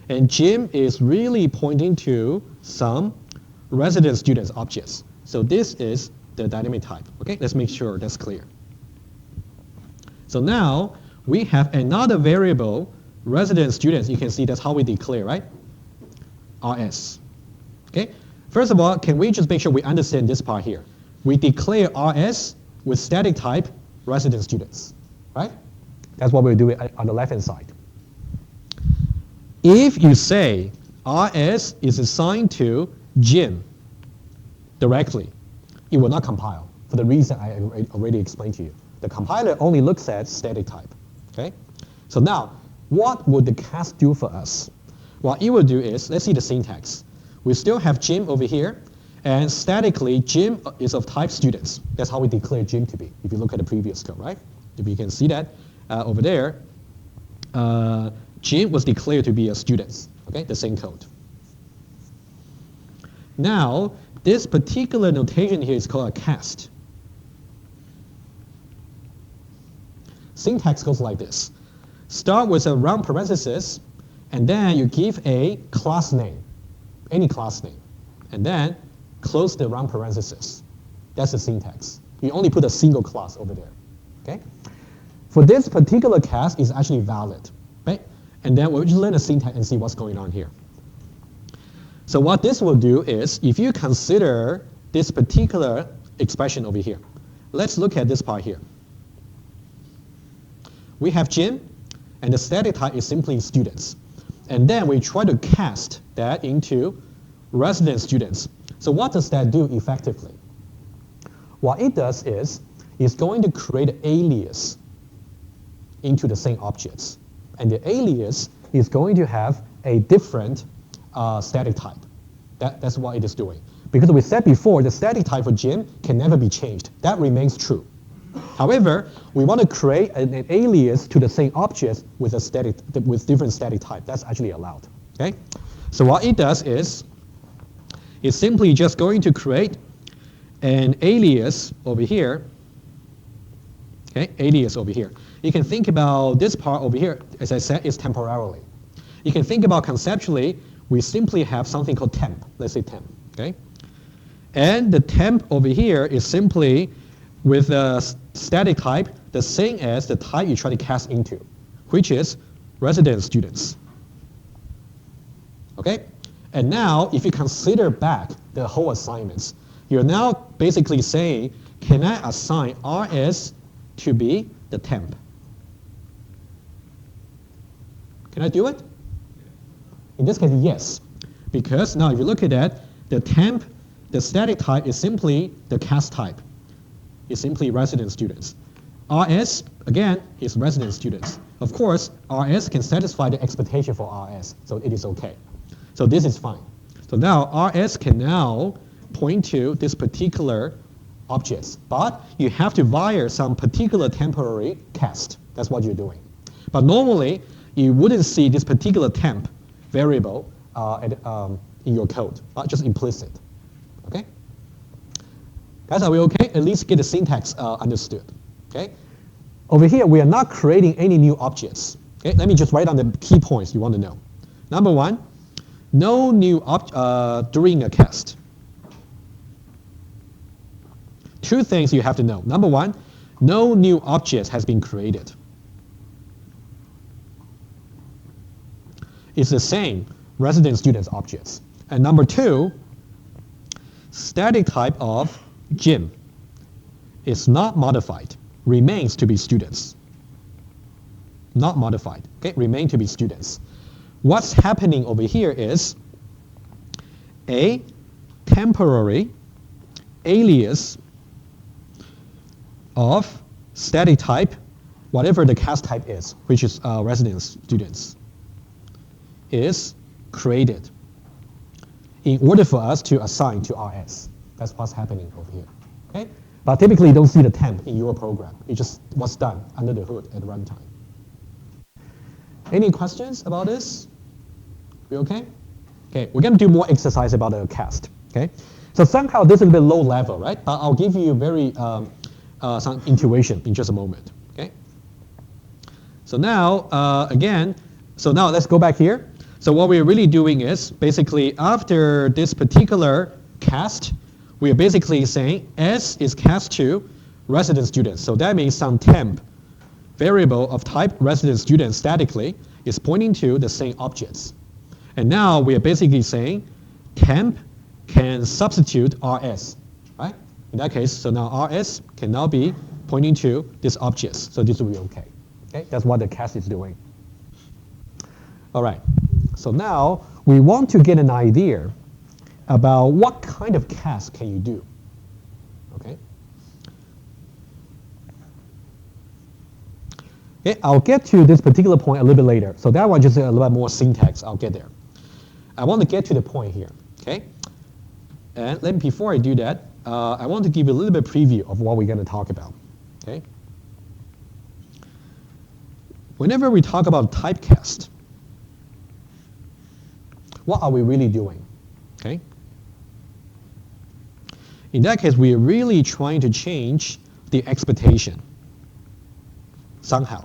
And Jim is really pointing to some resident students objects. So this is the dynamic type. Okay, let's make sure that's clear. So now we have another variable, resident students. You can see that's how we declare, right? RS. Okay. First of all, can we just make sure we understand this part here? We declare RS with static type resident students, right? That's what we're doing on the left-hand side. If you say RS is assigned to Jim directly, it will not compile for the reason I already explained to you. The compiler only looks at static type, okay? So now, what would the caste do for us? What it will do is, let's see the syntax. We still have Jim over here, and statically, Jim is of type students. That's how we declare Jim to be, if you look at the previous code, right? If you can see that over there, Jim was declared to be a student, okay? The same code. Now, this particular notation here is called a caste. Syntax goes like this. Start with a round parenthesis, and then you give a class name, any class name, and then close the round parenthesis. That's the syntax. You only put a single class over there, okay? For this particular caste, it's actually valid, right? And then we'll just learn the syntax and see what's going on here. So what this will do is, if you consider this particular expression over here, let's look at this part here. We have Jim, and the static type is simply students. And then we try to cast that into resident students. So what does that do effectively? What it does is, it's going to create an alias into the same objects. And the alias is going to have a different static type. That's what it is doing. Because we said before, the static type for Jim can never be changed. That remains true. However, we want to create an alias to the same objects with different static type. That's actually allowed. Okay? So what it does is, it's simply just going to create an alias over here. Okay, alias over here. You can think about this part over here, as I said, is temporarily. You can think about conceptually, we simply have something called temp. Let's say temp, okay? And the temp over here is simply with a static type, the same as the type you try to cast into, which is resident students. Okay? And now, if you consider back the whole assignments, you're now basically saying, can I assign RS to be the temp? Can I do it? In this case, yes. Because now if you look at that, the temp, the static type is simply the caste type. It's simply resident students. RS, again, is resident students. Of course, RS can satisfy the expectation for RS, so it is okay. So this is fine. So now RS can now point to this particular objects, but you have to via some particular temporary caste. That's what you're doing. But normally, you wouldn't see this particular temp variable in your code, but just implicit. Okay? Guys, are we okay? At least get the syntax understood. Okay? Over here, we are not creating any new objects. Okay? Let me just write down the key points you want to know. Number one, no new during a cast. Two things you have to know. Number one, no new object has been created. It's the same resident students objects. And number two, static type of Jim is not modified, remains to be students. Not modified, okay, remain to be students. What's happening over here is a temporary alias of static type, whatever the caste type is, which is resident students, is created in order for us to assign to RS. That's what's happening over here. Okay? But typically you don't see the temp in your program. It's just what's done under the hood at runtime. Any questions about this? We okay? Okay, we're going to do more exercise about the caste. Okay? So somehow this is a bit low level, right? But I'll give you very some intuition in just a moment. Okay? So now, again, so now let's go back here. So what we're really doing is basically after this particular caste, we are basically saying S is caste 2 resident student. So that means some temp variable of type resident student statically is pointing to the same objects. And now we are basically saying temp can substitute RS, right? In that case, so now RS can now be pointing to these objects. So this will be okay. Okay, that's what the caste is doing. All right, so now we want to get an idea about what kind of caste can you do, okay? Okay, I'll get to this particular point a little bit later. So that one just a little bit more syntax, I'll get there. I want to get to the point here, okay? And before I do that, I want to give you a little bit preview of what we're going to talk about, okay? Whenever we talk about typecast, what are we really doing, okay? In that case, we are really trying to change the expectation somehow.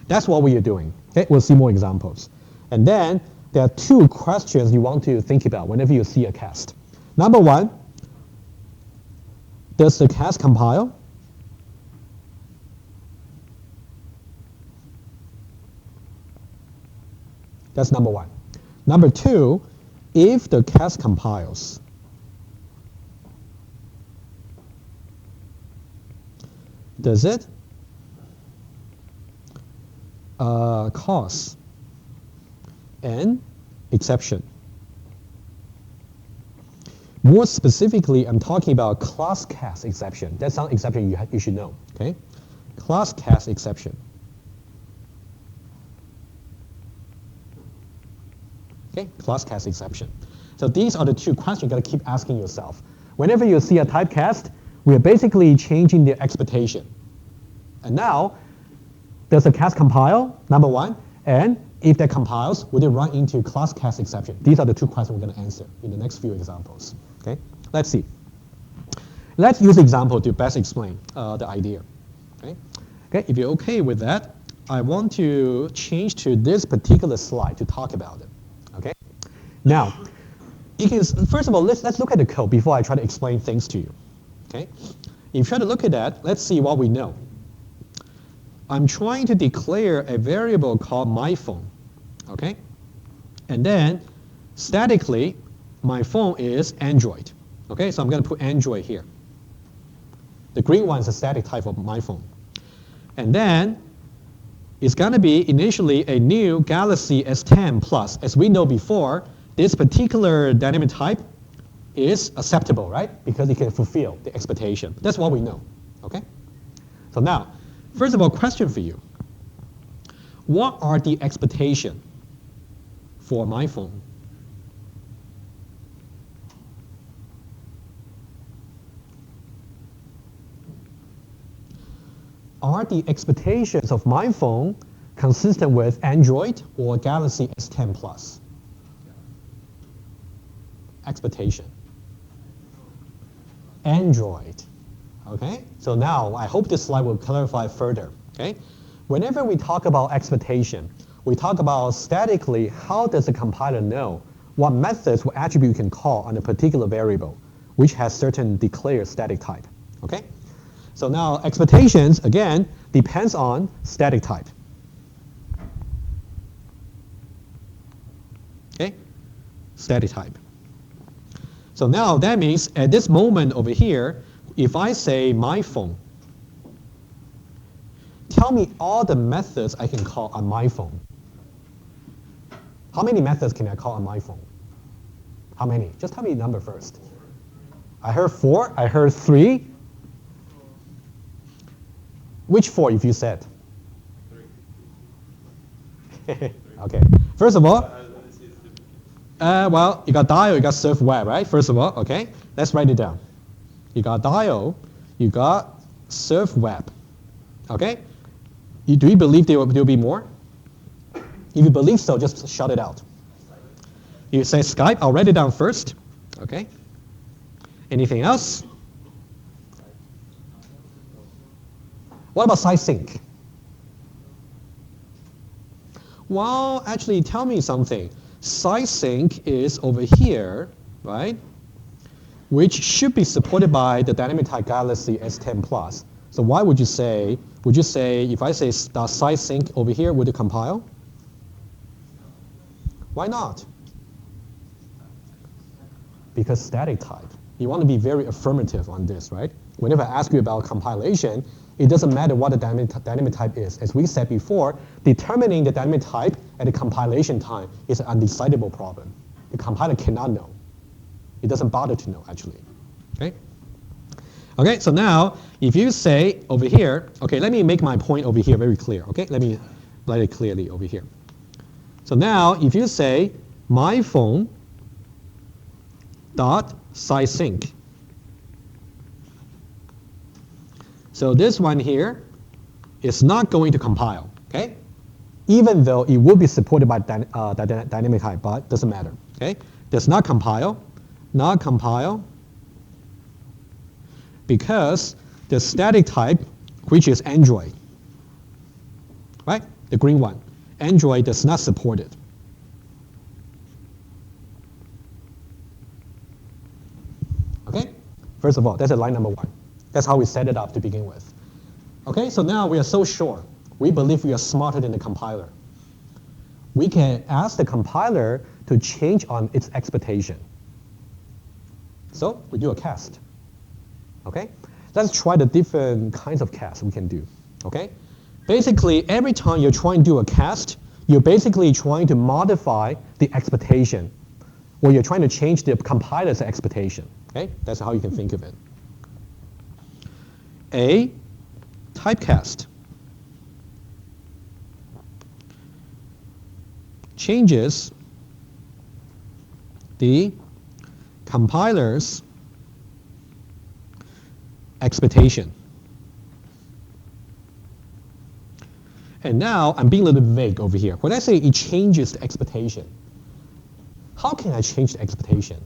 That's what we are doing. Okay, we'll see more examples. And then there are two questions you want to think about whenever you see a caste. Number one, does the caste compile? That's number one. Number two, if the caste compiles, does it cause an exception? More specifically, I'm talking about ClassCastException. That's some exception you should know, okay? ClassCastException. Okay, ClassCastException. So these are the two questions you got to keep asking yourself. Whenever you see a typecast, we are basically changing the expectation. And now, does the caste compile? Number one. And if that compiles, would it run into ClassCastException? These are the two questions we're going to answer in the next few examples. Okay, let's see. Let's use the example to best explain the idea. Okay, if you're okay with that, I want to change to this particular slide to talk about it. Okay, now, first of all, let's look at the code before I try to explain things to you. Okay, if you try to look at that, let's see what we know. I'm trying to declare a variable called myPhone, okay? And then statically, my phone is Android, okay? So I'm going to put Android here. The green one is a static type of my phone. And then it's going to be initially a new Galaxy S10 Plus. As we know before, this particular dynamic type is acceptable, right? Because it can fulfill the expectation. That's what we know, okay? So now, first of all, question for you. What are the expectations for my phone? Are the expectations of my phone consistent with Android or Galaxy S10 Plus? Expectation. Android. Okay, so now I hope this slide will clarify further. Okay, whenever we talk about expectation, we talk about statically how does the compiler know what methods or attribute you can call on a particular variable, which has certain declared static type. Okay, so now expectations again depends on static type. Okay, static type. So now that means at this moment over here, if I say my phone, tell me all the methods I can call on my phone. How many methods can I call on my phone? How many? Just tell me the number first. I heard 4. I heard 3. Which 4 if you said? 3. Okay. First of all, well, you got dial, you got surf web, right? First of all, okay. Let's write it down. You got dial, you got surf web, okay? Do you believe there will be more? If you believe so, just shout it out. You say Skype, I'll write it down first, okay? Anything else? What about site sync? Well, actually, tell me something. SciSync is over here, right? Which should be supported by the dynamic type Galaxy S10 Plus. So why would you say if I say SciSync over here, would it compile? Why not? Because static type. You want to be very affirmative on this, right? Whenever I ask you about compilation, it doesn't matter what the dynamic type is. As we said before, determining the dynamic type at the compilation time is an undecidable problem. The compiler cannot know. It doesn't bother to know, actually. Okay? Okay, so now, if you say over here, okay, let me make my point over here very clear, okay? Let me write it clearly over here. So now, if you say my phone dot SciSync. So this one here is not going to compile, okay? Even though it will be supported by dynamic type, but doesn't matter, okay? Does not compile, because the static type, which is Android, right? The green one, Android does not support it. Okay? First of all, that's line number one. That's how we set it up to begin with. Okay, so now we are so sure. We believe we are smarter than the compiler. We can ask the compiler to change on its expectation. So we do a cast. Okay? Let's try the different kinds of casts we can do. Okay? Basically, every time you're trying to do a cast, you're basically trying to modify the expectation, or you're trying to change the compiler's expectation. Okay? That's how you can think of it. A typecast changes the compiler's expectation. And now I'm being a little bit vague over here. When I say it changes the expectation, how can I change the expectation?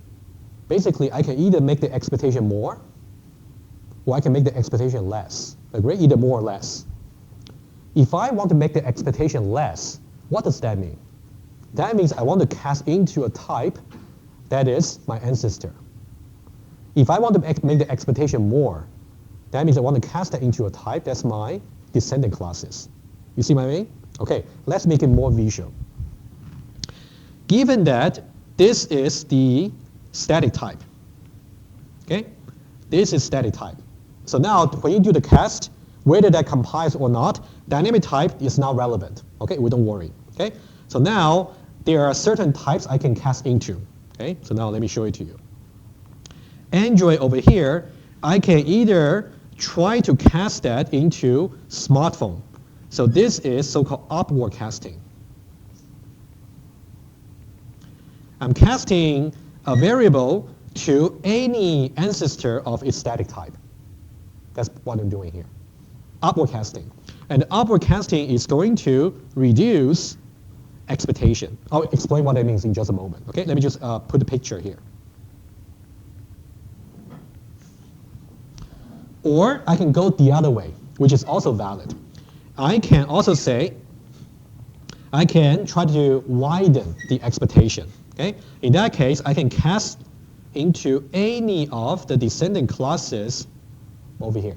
Basically, I can either make the expectation more, or I can make the expectation less. Agree? Either more or less. If I want to make the expectation less, what does that mean? That means I want to cast into a type that is my ancestor. If I want to make the expectation more, that means I want to cast that into a type that's my descendant classes. You see what I mean? Okay, let's make it more visual. Given that this is the static type, okay? This is static type. So now when you do the cast, whether that compiles or not, dynamic type is not relevant. Okay, we don't worry. Okay, so now there are certain types I can cast into. Okay, so now let me show it to you. Android over here, I can either try to cast that into smartphone. So this is so-called upward casting. I'm casting a variable to any ancestor of its static type. That's what I'm doing here. Upward casting. And upward casting is going to reduce expectation. I'll explain what that means in just a moment. Okay, let me just put the picture here. Or I can go the other way, which is also valid. I can also say, I can try to widen the expectation. Okay, in that case, I can cast into any of the descendant classes over here.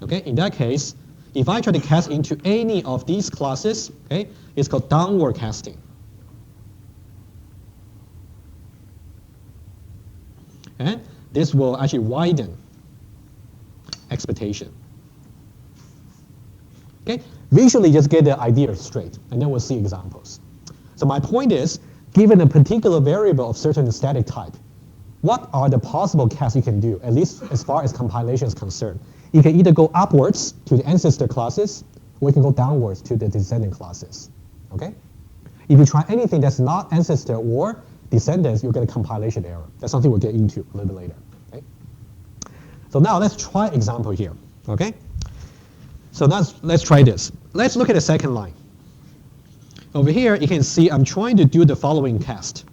Okay, in that case, if I try to cast into any of these classes, okay, it's called downward casting. And this will actually widen expectation. Okay, visually just get the idea straight, and then we'll see examples. So my point is, given a particular variable of certain static type, what are the possible casts you can do, at least as far as compilation is concerned? You can either go upwards to the ancestor classes, or you can go downwards to the descendant classes. Okay? If you try anything that's not ancestor or descendants, you'll get a compilation error. That's something we'll get into a little bit later. Okay? So now let's try example here. Okay? So now let's try this. Let's look at the second line. Over here, you can see I'm trying to do the following cast.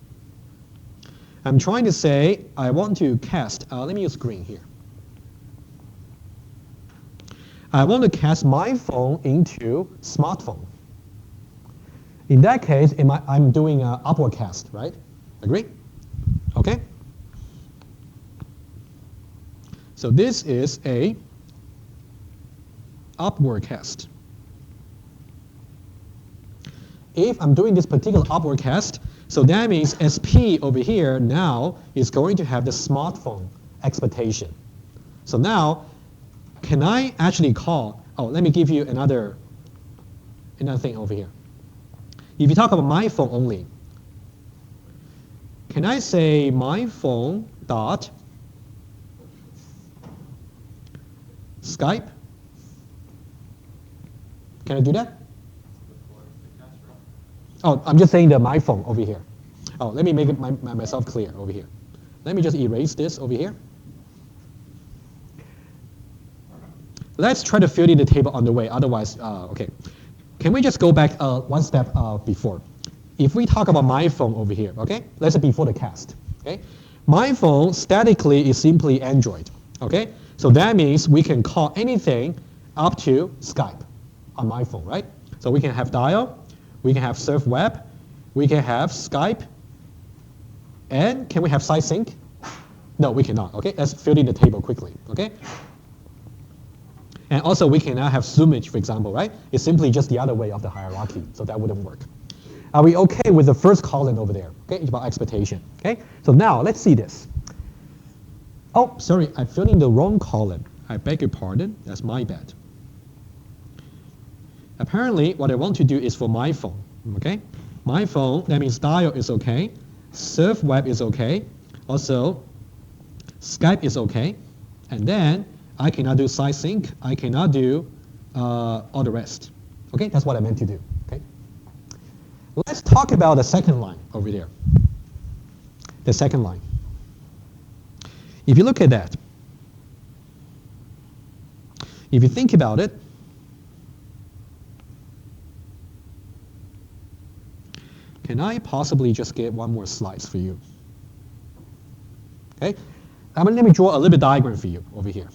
I'm trying to say I want to cast, let me use green here. I want to cast my phone into smartphone. In that case, I'm doing an upward cast, right? Agree? Okay? So this is a upward cast. If I'm doing this particular upward cast, so that means SP over here now is going to have the smartphone expectation. So now, can I actually call, oh, let me give you another thing over here. If you talk about my phone only, can I say my phone dot Skype? Can I do that? Oh, I'm just saying the my phone over here. Oh, let me make it myself clear over here. Let me just erase this over here. Let's try to fill in the table on the way. Otherwise, okay. Can we just go back one step before? If we talk about my phone over here, okay? Let's say before the cast, okay? My phone statically is simply Android, okay? So that means we can call anything up to Skype on my phone, right? So we can have dial, we can have surf web, we can have Skype, and can we have side sync? No, we cannot, okay? Let's fill in the table quickly, okay? And also we can now have Zoomage, for example, right? It's simply just the other way of the hierarchy, so that wouldn't work. Are we okay with the first column over there? Okay, it's about expectation, okay? So now let's see this. Oh, sorry, I filled in the wrong column. I beg your pardon, that's my bad. Apparently, what I want to do is for my phone, okay? My phone, that means dial is okay, surf web is okay, also Skype is okay, and then I cannot do side sync, I cannot do all the rest. Okay, that's what I meant to do, okay? Let's talk about the second line over there. The second line. If you look at that, if you think about it, can I possibly just get one more slice for you? Okay, let me draw a little bit diagram for you over here.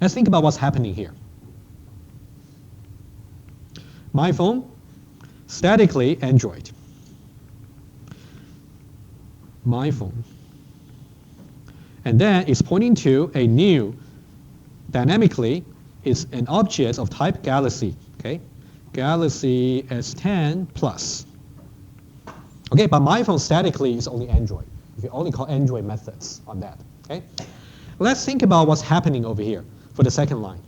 Let's think about what's happening here. My phone, statically Android. My phone. And then it's pointing to a new, dynamically, is an object of type Galaxy, okay? Galaxy S10 Plus. Okay, but my phone statically is only Android. You can only call Android methods on that, okay? Let's think about what's happening over here for the second line.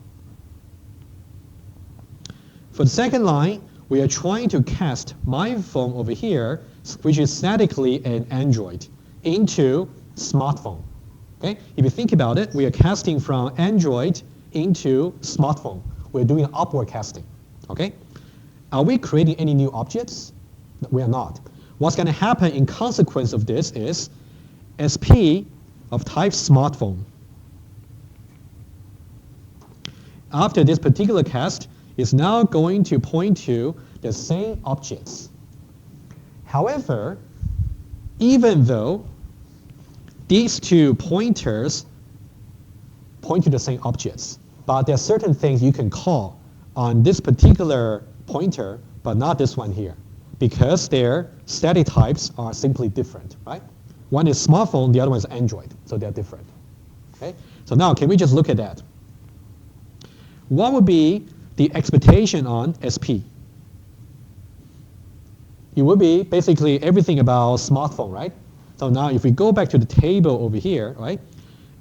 For the second line, we are trying to cast my phone over here, which is statically an Android, into smartphone. Okay? If you think about it, we are casting from Android into smartphone. We're doing upward casting. Okay? Are we creating any new objects? We are not. What's going to happen in consequence of this is SP of type smartphone. After this particular cast is now going to point to the same objects. However, even though these two pointers point to the same objects, but there are certain things you can call on this particular pointer, but not this one here, because their static types are simply different, right? One is smartphone, the other one is Android, so they're different. Okay? So now, can we just look at that? What would be the expectation on SP? It would be basically everything about smartphone, right? So now if we go back to the table over here, right?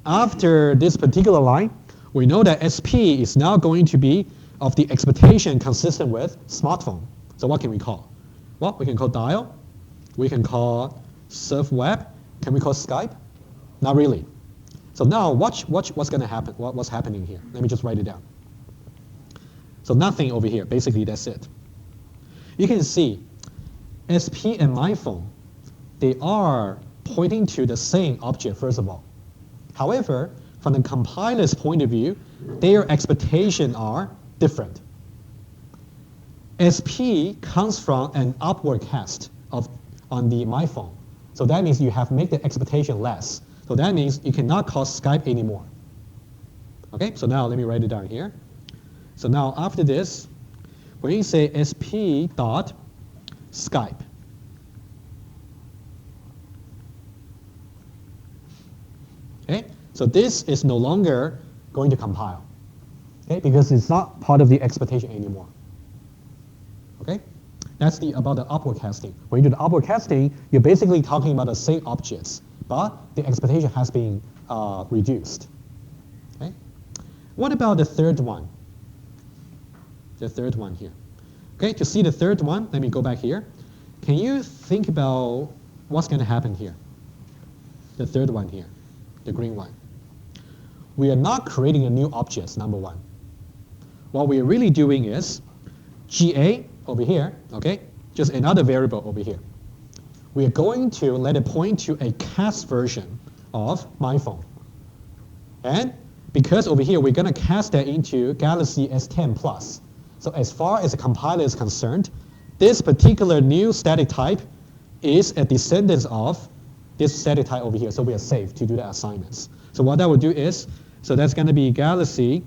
After this particular line, we know that SP is now going to be of the expectation consistent with smartphone. So what can we call? Well, we can call dial. We can call surf web. Can we call Skype? Not really. So now watch what's going to happen. What's happening here? Let me just write it down. So nothing over here. Basically, that's it. You can see SP and my phone, they are pointing to the same object, first of all. However, from the compiler's point of view, their expectations are different. SP comes from an upward cast on the my phone. So that means you have made the expectation less. So that means you cannot call Skype anymore. Okay, so now let me write it down here. So now after this, when you say SP dot Skype. Okay, so this is no longer going to compile, okay, because it's not part of the expectation anymore. Okay, that's about the upward casting. When you do the upward casting, you're basically talking about the same objects, but the expectation has been reduced. Okay, what about the third one? The third one here. Okay, to see the third one, let me go back here. Can you think about what's going to happen here? The third one here, the green one. We are not creating a new object, number one. What we are really doing is GA over here, okay, just another variable over here. We are going to let it point to a caste version of my phone. And because over here we're going to cast that into Galaxy S10 Plus. So as far as the compiler is concerned, this particular new static type is a descendant of this static type over here. So we are safe to do the assignments. So what that will do is, so that's going to be Galaxy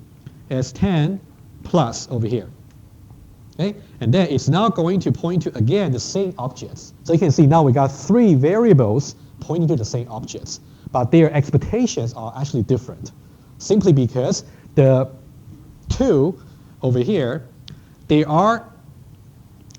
S10 Plus over here. Okay? And then it's now going to point to, again, the same objects. So you can see now we got 3 variables pointing to the same objects. But their expectations are actually different, simply because the 2 over here, they are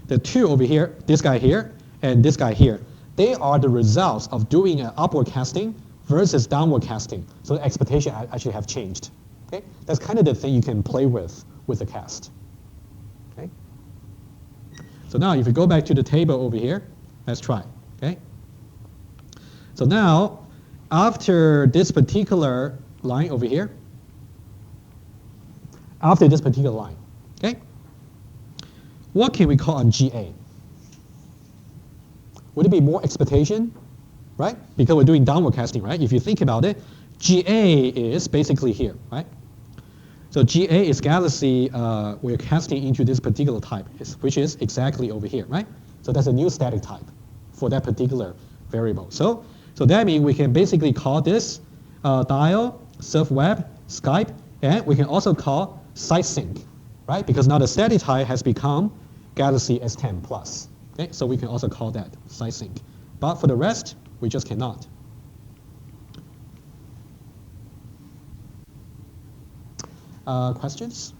the 2 over here, this guy here, and this guy here. They are the results of doing an upward casting versus downward casting. So the expectation actually have changed. Okay? That's kind of the thing you can play with the cast. Okay? So now if you go back to the table over here, let's try. Okay? So now, after this particular line over here, after this particular line, okay, what can we call on GA? Would it be more expectation, right? Because we're doing downward casting, right? If you think about it, GA is basically here, right? So GA is Galaxy, we're casting into this particular type, which is exactly over here, right? So that's a new static type for that particular variable. So that means we can basically call this dial, surf web, Skype, and we can also call site sync, right? Because now the static type has become Galaxy S10 Plus. Okay? So we can also call that site sync. But for the rest, we just cannot. Questions?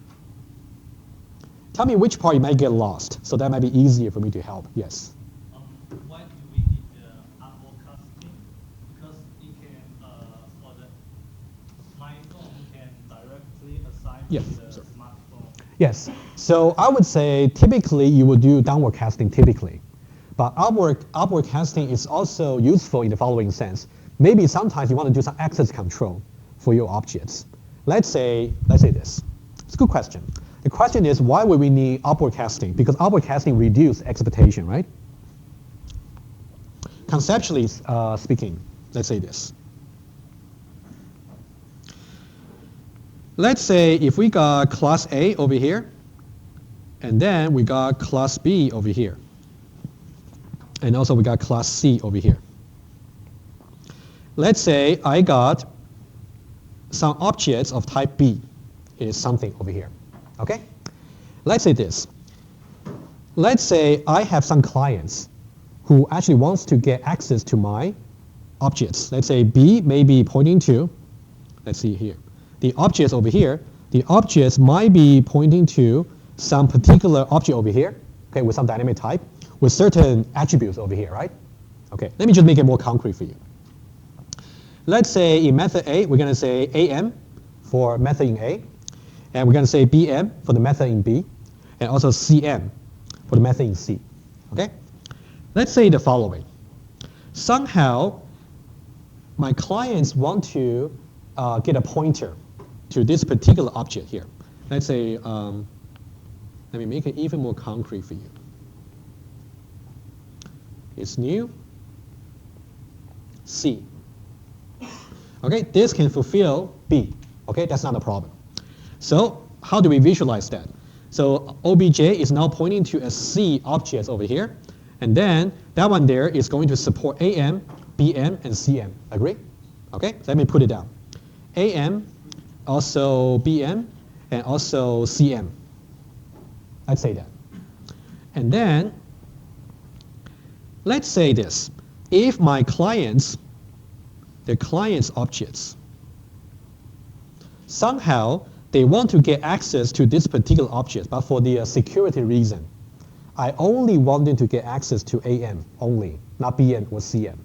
Tell me which part you might get lost, so that might be easier for me to help. Yes? Why do we need the upward casting? Because it can, for the smartphone, can directly assign to the smartphone. Yes. So I would say typically you would do downward casting typically. But upward casting is also useful in the following sense. Maybe sometimes you want to do some access control for your objects. Let's say this. It's a good question. The question is, why would we need upward casting? Because upward casting reduces expectation, right? Conceptually speaking, let's say this. Let's say if we got class A over here, and then we got class B over here, and also we got class C over here. Let's say I got some objects of type B is something over here. Okay? Let's say this. Let's say I have some clients who actually wants to get access to my objects. Let's say B may be pointing to, let's see here, the objects over here. The objects might be pointing to some particular object over here, okay, with some dynamic type, with certain attributes over here, right? Okay, let me just make it more concrete for you. Let's say in method A, we're going to say AM for method in A, and we're going to say BM for the method in B, and also CM for the method in C. Okay? Let's say the following. Somehow, my clients want to get a pointer to this particular object here. Let's say, let me make it even more concrete for you. It's new C. Okay, this can fulfill B. Okay, that's not a problem. So how do we visualize that? So OBJ is now pointing to a C object over here, and then that one there is going to support AM, BM, and CM. Agree? Okay, let me put it down. AM, also BM, and also CM. I'd say that. And then let's say this. If my clients, the client's objects, somehow they want to get access to this particular object, but for the security reason, I only want them to get access to AM only, not BM or CM.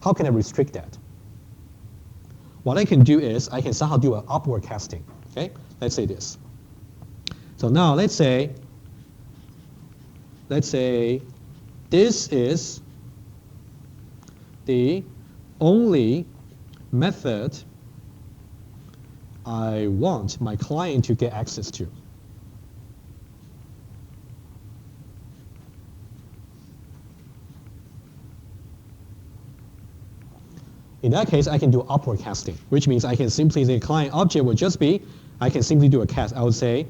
How can I restrict that? What I can do is I can somehow do an upward casting. Okay, let's say this. So now let's say this is the only method I want my client to get access to. In that case, I can do upward casting, which means I can simply, the client object would just be, I can simply do a cast. I would say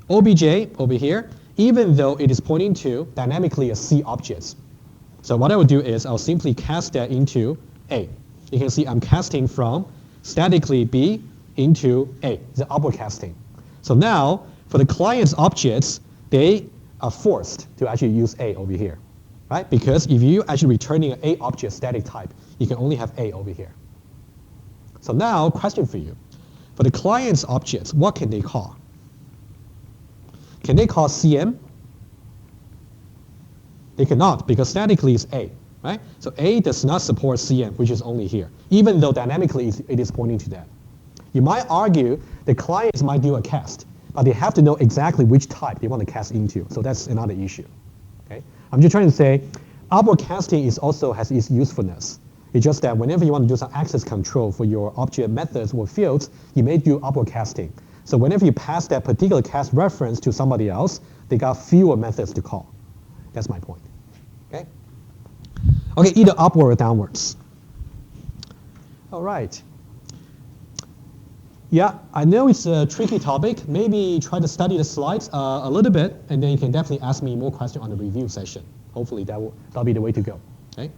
obj over here, even though it is pointing to dynamically a C object. So what I would do is I'll simply cast that into A. You can see I'm casting from statically B into A, the upward casting. So now, for the client's objects, they are forced to actually use A over here, right? Because if you actually returning an A object static type, you can only have A over here. So now, question for you. For the client's objects, what can they call? Can they call CM? They cannot, because statically it's A, right? So A does not support CM, which is only here, even though dynamically it is pointing to that. You might argue the clients might do a cast, but they have to know exactly which type they want to cast into. So that's another issue. Okay? I'm just trying to say upward casting is also has its usefulness. It's just that whenever you want to do some access control for your object methods or fields, you may do upward casting. So whenever you pass that particular cast reference to somebody else, they got fewer methods to call. That's my point. Okay? Okay, either upward or downwards. All right. Yeah, I know it's a tricky topic. Maybe try to study the slides a little bit, and then you can definitely ask me more questions on the review session. Hopefully that'll be the way to go. Okay.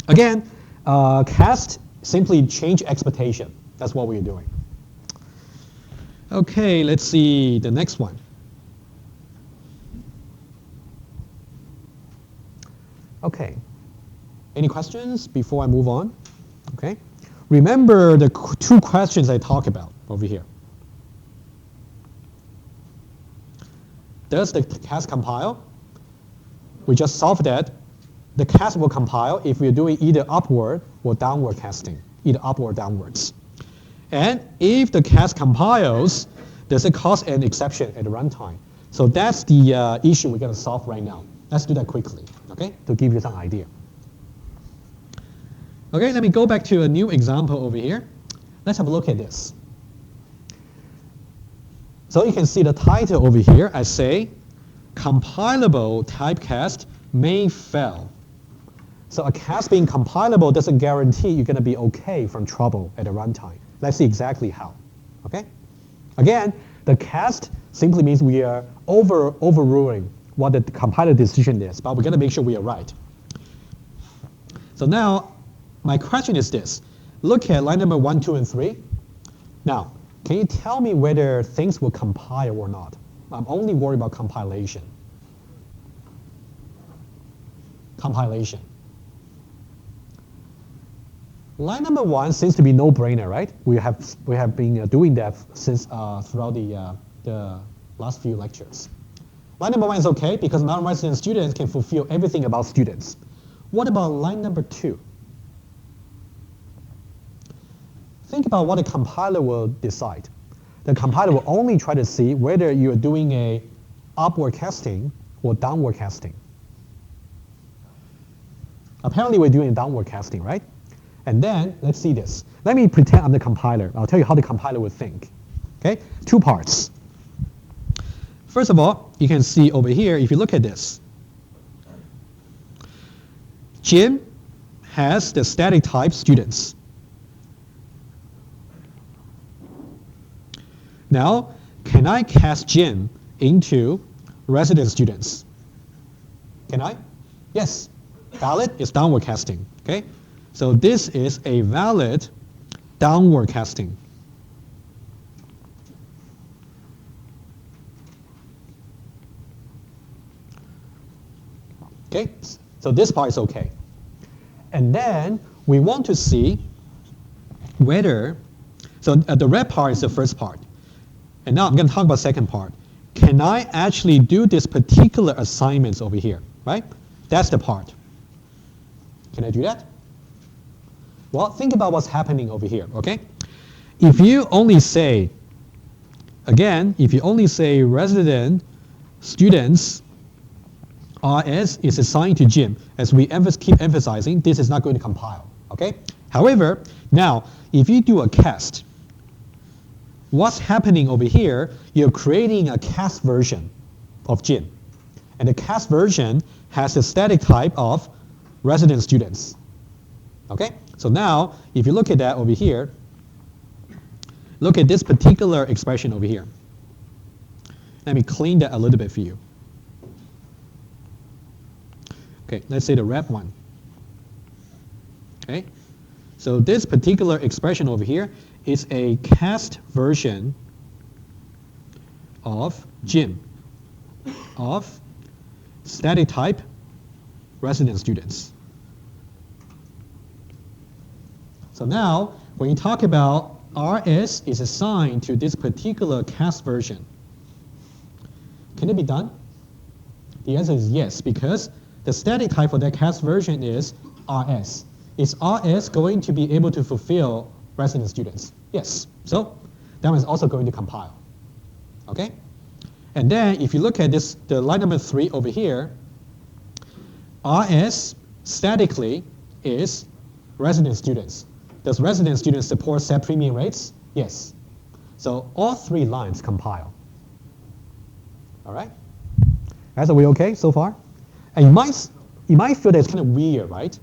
Again, cast simply change expectation. That's what we're doing. Okay, let's see the next one. Okay. Any questions before I move on? Okay. Remember the two questions I talked about over here. Does the cast compile? We just solved that. The cast will compile if we're doing either upward or downward casting, either upward or downwards. And if the cast compiles, does it cause an exception at the runtime? So that's the issue we're going to solve right now. Let's do that quickly, okay, to give you some idea. Okay, let me go back to a new example over here. Let's have a look at this. So you can see the title over here. I say, compilable typecast may fail. So a cast being compilable doesn't guarantee you're going to be OK from trouble at the runtime. Let's see exactly how. Okay? Again, the cast simply means we are overruling what the compiler decision is, but we're going to make sure we are right. So now, my question is this. Look at line number 1, 2, and 3. Now, can you tell me whether things will compile or not? I'm only worried about compilation. Compilation. Line number 1 seems to be no-brainer, right? We have been doing that since throughout the last few lectures. Line number 1 is OK because non-resident students can fulfill everything about students. What about line number 2? Think about what the compiler will decide. The compiler will only try to see whether you're doing a upward casting or downward casting. Apparently, we're doing downward casting, right? And then, let's see this. Let me pretend I'm the compiler. I'll tell you how the compiler would think. Okay? 2 parts. First of all, you can see over here, if you look at this, Jim has the static type students. Now, can I cast Jim into resident students? Can I? Yes. Valid is downward casting. Okay? So this is a valid downward casting. Okay? So this part is okay. And then we want to see whether, so the red part is the first part. And now I'm going to talk about the second part. Can I actually do this particular assignments over here, right? That's the part. Can I do that? Well, think about what's happening over here, okay? If you only say, again, if you only say resident students RS is assigned to Jim, as we keep emphasizing, this is not going to compile, okay? However, now, if you do a cast, what's happening over here, you're creating a cast version of Jim. And the cast version has a static type of resident students, okay? So now, if you look at that over here, look at this particular expression over here. Let me clean that a little bit for you. Okay, let's say the red one. Okay, so this particular expression over here is a cast version of Jim, of static type resident students. So now, when you talk about RS is assigned to this particular cast version, can it be done? The answer is yes, because the static type for that cast version is RS. Is RS going to be able to fulfill resident students? Yes. So that one is also going to compile. Okay? And then if you look at this, the line number 3 over here, RS statically is resident students. Does resident students support set premium rates? Yes. So all 3 lines compile. All right? Guys, are we okay so far? And you might feel that it's kind of weird, right?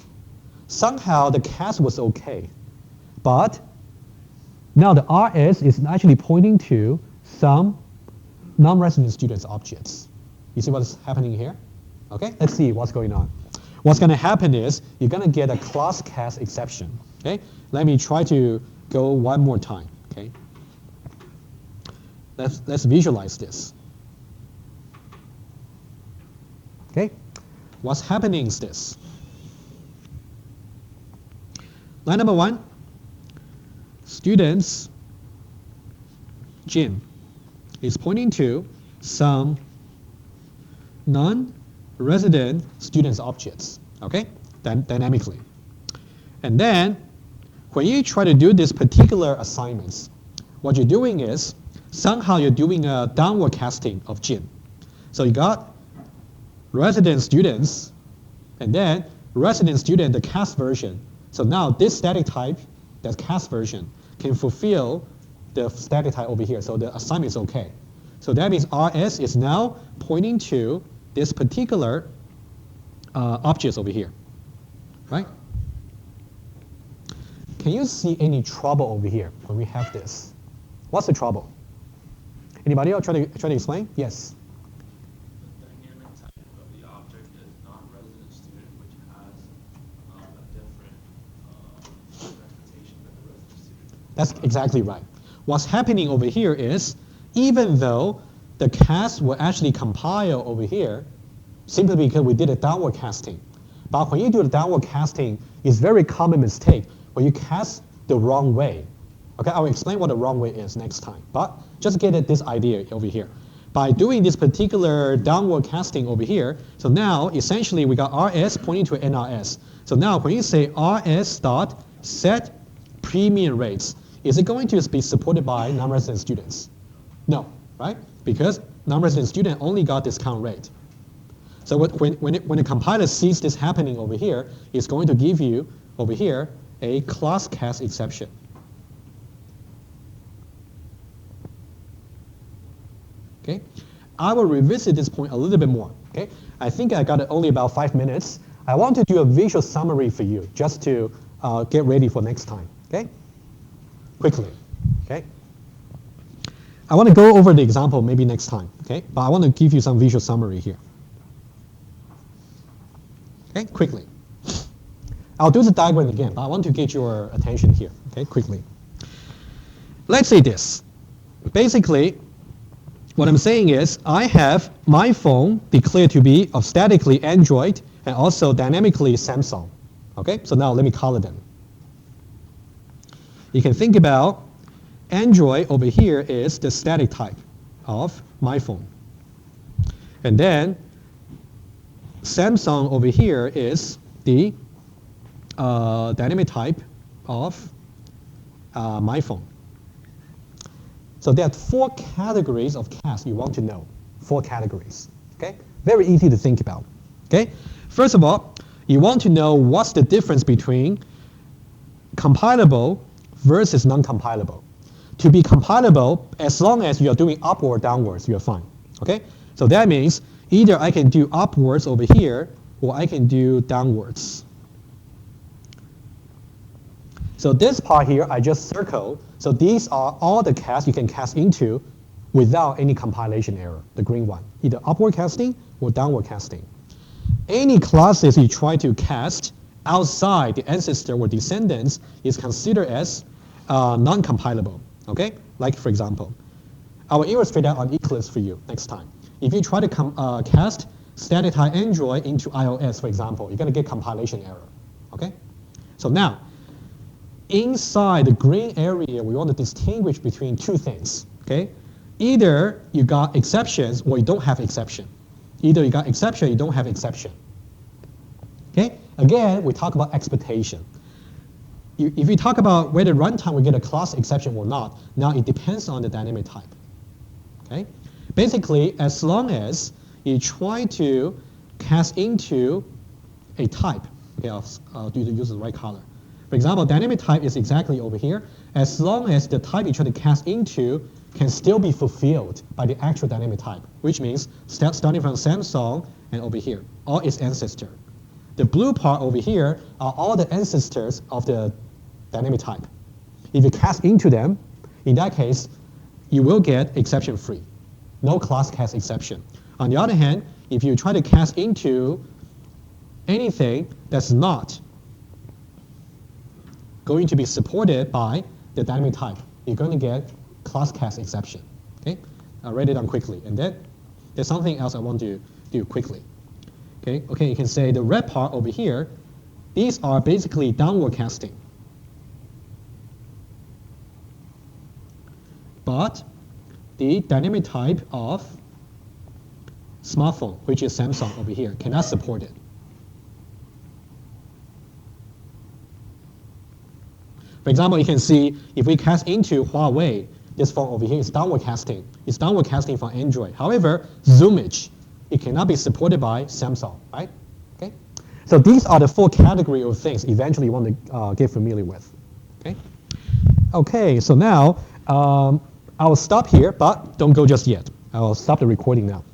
Somehow the cast was okay, but now the RS is actually pointing to some non-resident students objects. You see what's happening here? Okay, let's see what's going on. What's going to happen is you're going to get a class cast exception. Okay, let me try to go one more time. Okay, let's visualize this. Okay, what's happening is this. Line number 1, students Jim is pointing to some non-resident students objects, okay, dynamically. And then when you try to do this particular assignments, what you're doing is somehow you're doing a downward casting of Jim. So you got resident students, and then resident student, the cast version. So now this static type, that cast version, can fulfill the static type over here. So the assignment is okay. So that means RS is now pointing to this particular objects over here, right? Can you see any trouble over here when we have this? What's the trouble? Anybody else try to explain? Yes. That's exactly right. What's happening over here is, even though the cast will actually compile over here, simply because we did a downward casting. But when you do the downward casting, it's a very common mistake when you cast the wrong way. Okay, I'll explain what the wrong way is next time. But just get this idea over here. By doing this particular downward casting over here, so now essentially we got RS pointing to NRS. So now when you say RS dot set premium rates, is it going to be supported by non-resident students? No, right? Because non-resident student only got discount rate. So when the compiler sees this happening over here, it's going to give you over here a class cast exception. Okay, I will revisit this point a little bit more. Okay, I think I got only about 5 minutes. I want to do a visual summary for you just to get ready for next time. Okay, quickly. Okay, I want to go over the example maybe next time. Okay, but I want to give you some visual summary here. Okay, quickly. I'll do the diagram again, but I want to get your attention here. Okay, quickly. Let's say this. Basically, what I'm saying is I have my phone declared to be of statically Android and also dynamically Samsung. Okay, so now let me color them. You can think about Android over here is the static type of my phone. And then Samsung over here is the dynamic type of my phone. So there are 4 categories of caste you want to know. 4 categories. Okay, very easy to think about. Okay, first of all, you want to know what's the difference between compilable versus non-compilable. To be compilable, as long as you're doing up or downwards, you're fine. Okay, so that means either I can do upwards over here, or I can do downwards. So this part here, I just circled. So these are all the castes you can cast into without any compilation error, the green one, either upward casting or downward casting. Any classes you try to cast outside the ancestor or descendants is considered as non-compilable. Okay, like for example, I will illustrate that on Eclipse for you next time. If you try to cast static type Android into iOS, for example, you're going to get compilation error. Okay, so now inside the green area, we want to distinguish between 2 things. Okay, either you got exceptions or you don't have exception. Either you got exception, you don't have exception. Okay, again, we talk about expectation. If you talk about whether runtime will get a class exception or not, now it depends on the dynamic type. Okay, basically, as long as you try to cast into a type, okay, I'll use the right color. For example, dynamic type is exactly over here. As long as the type you try to cast into can still be fulfilled by the actual dynamic type, which means starting from Samsung and over here, all its ancestor. The blue part over here are all the ancestors of the dynamic type. If you cast into them, in that case, you will get exception free. No class cast exception. On the other hand, if you try to cast into anything that's not going to be supported by the dynamic type, you're going to get class cast exception. Okay, I'll write it down quickly. And then there's something else I want to do quickly. Okay, you can say the red part over here, these are basically downward casting. But the dynamic type of smartphone, which is Samsung over here, cannot support it. For example, you can see if we cast into Huawei, this phone over here is downward casting. It's downward casting from Android. However, zoomage, it cannot be supported by Samsung, right? Okay. So these are the 4 categories of things eventually you want to get familiar with. Okay. Okay. So now I will stop here, but don't go just yet. I will stop the recording now.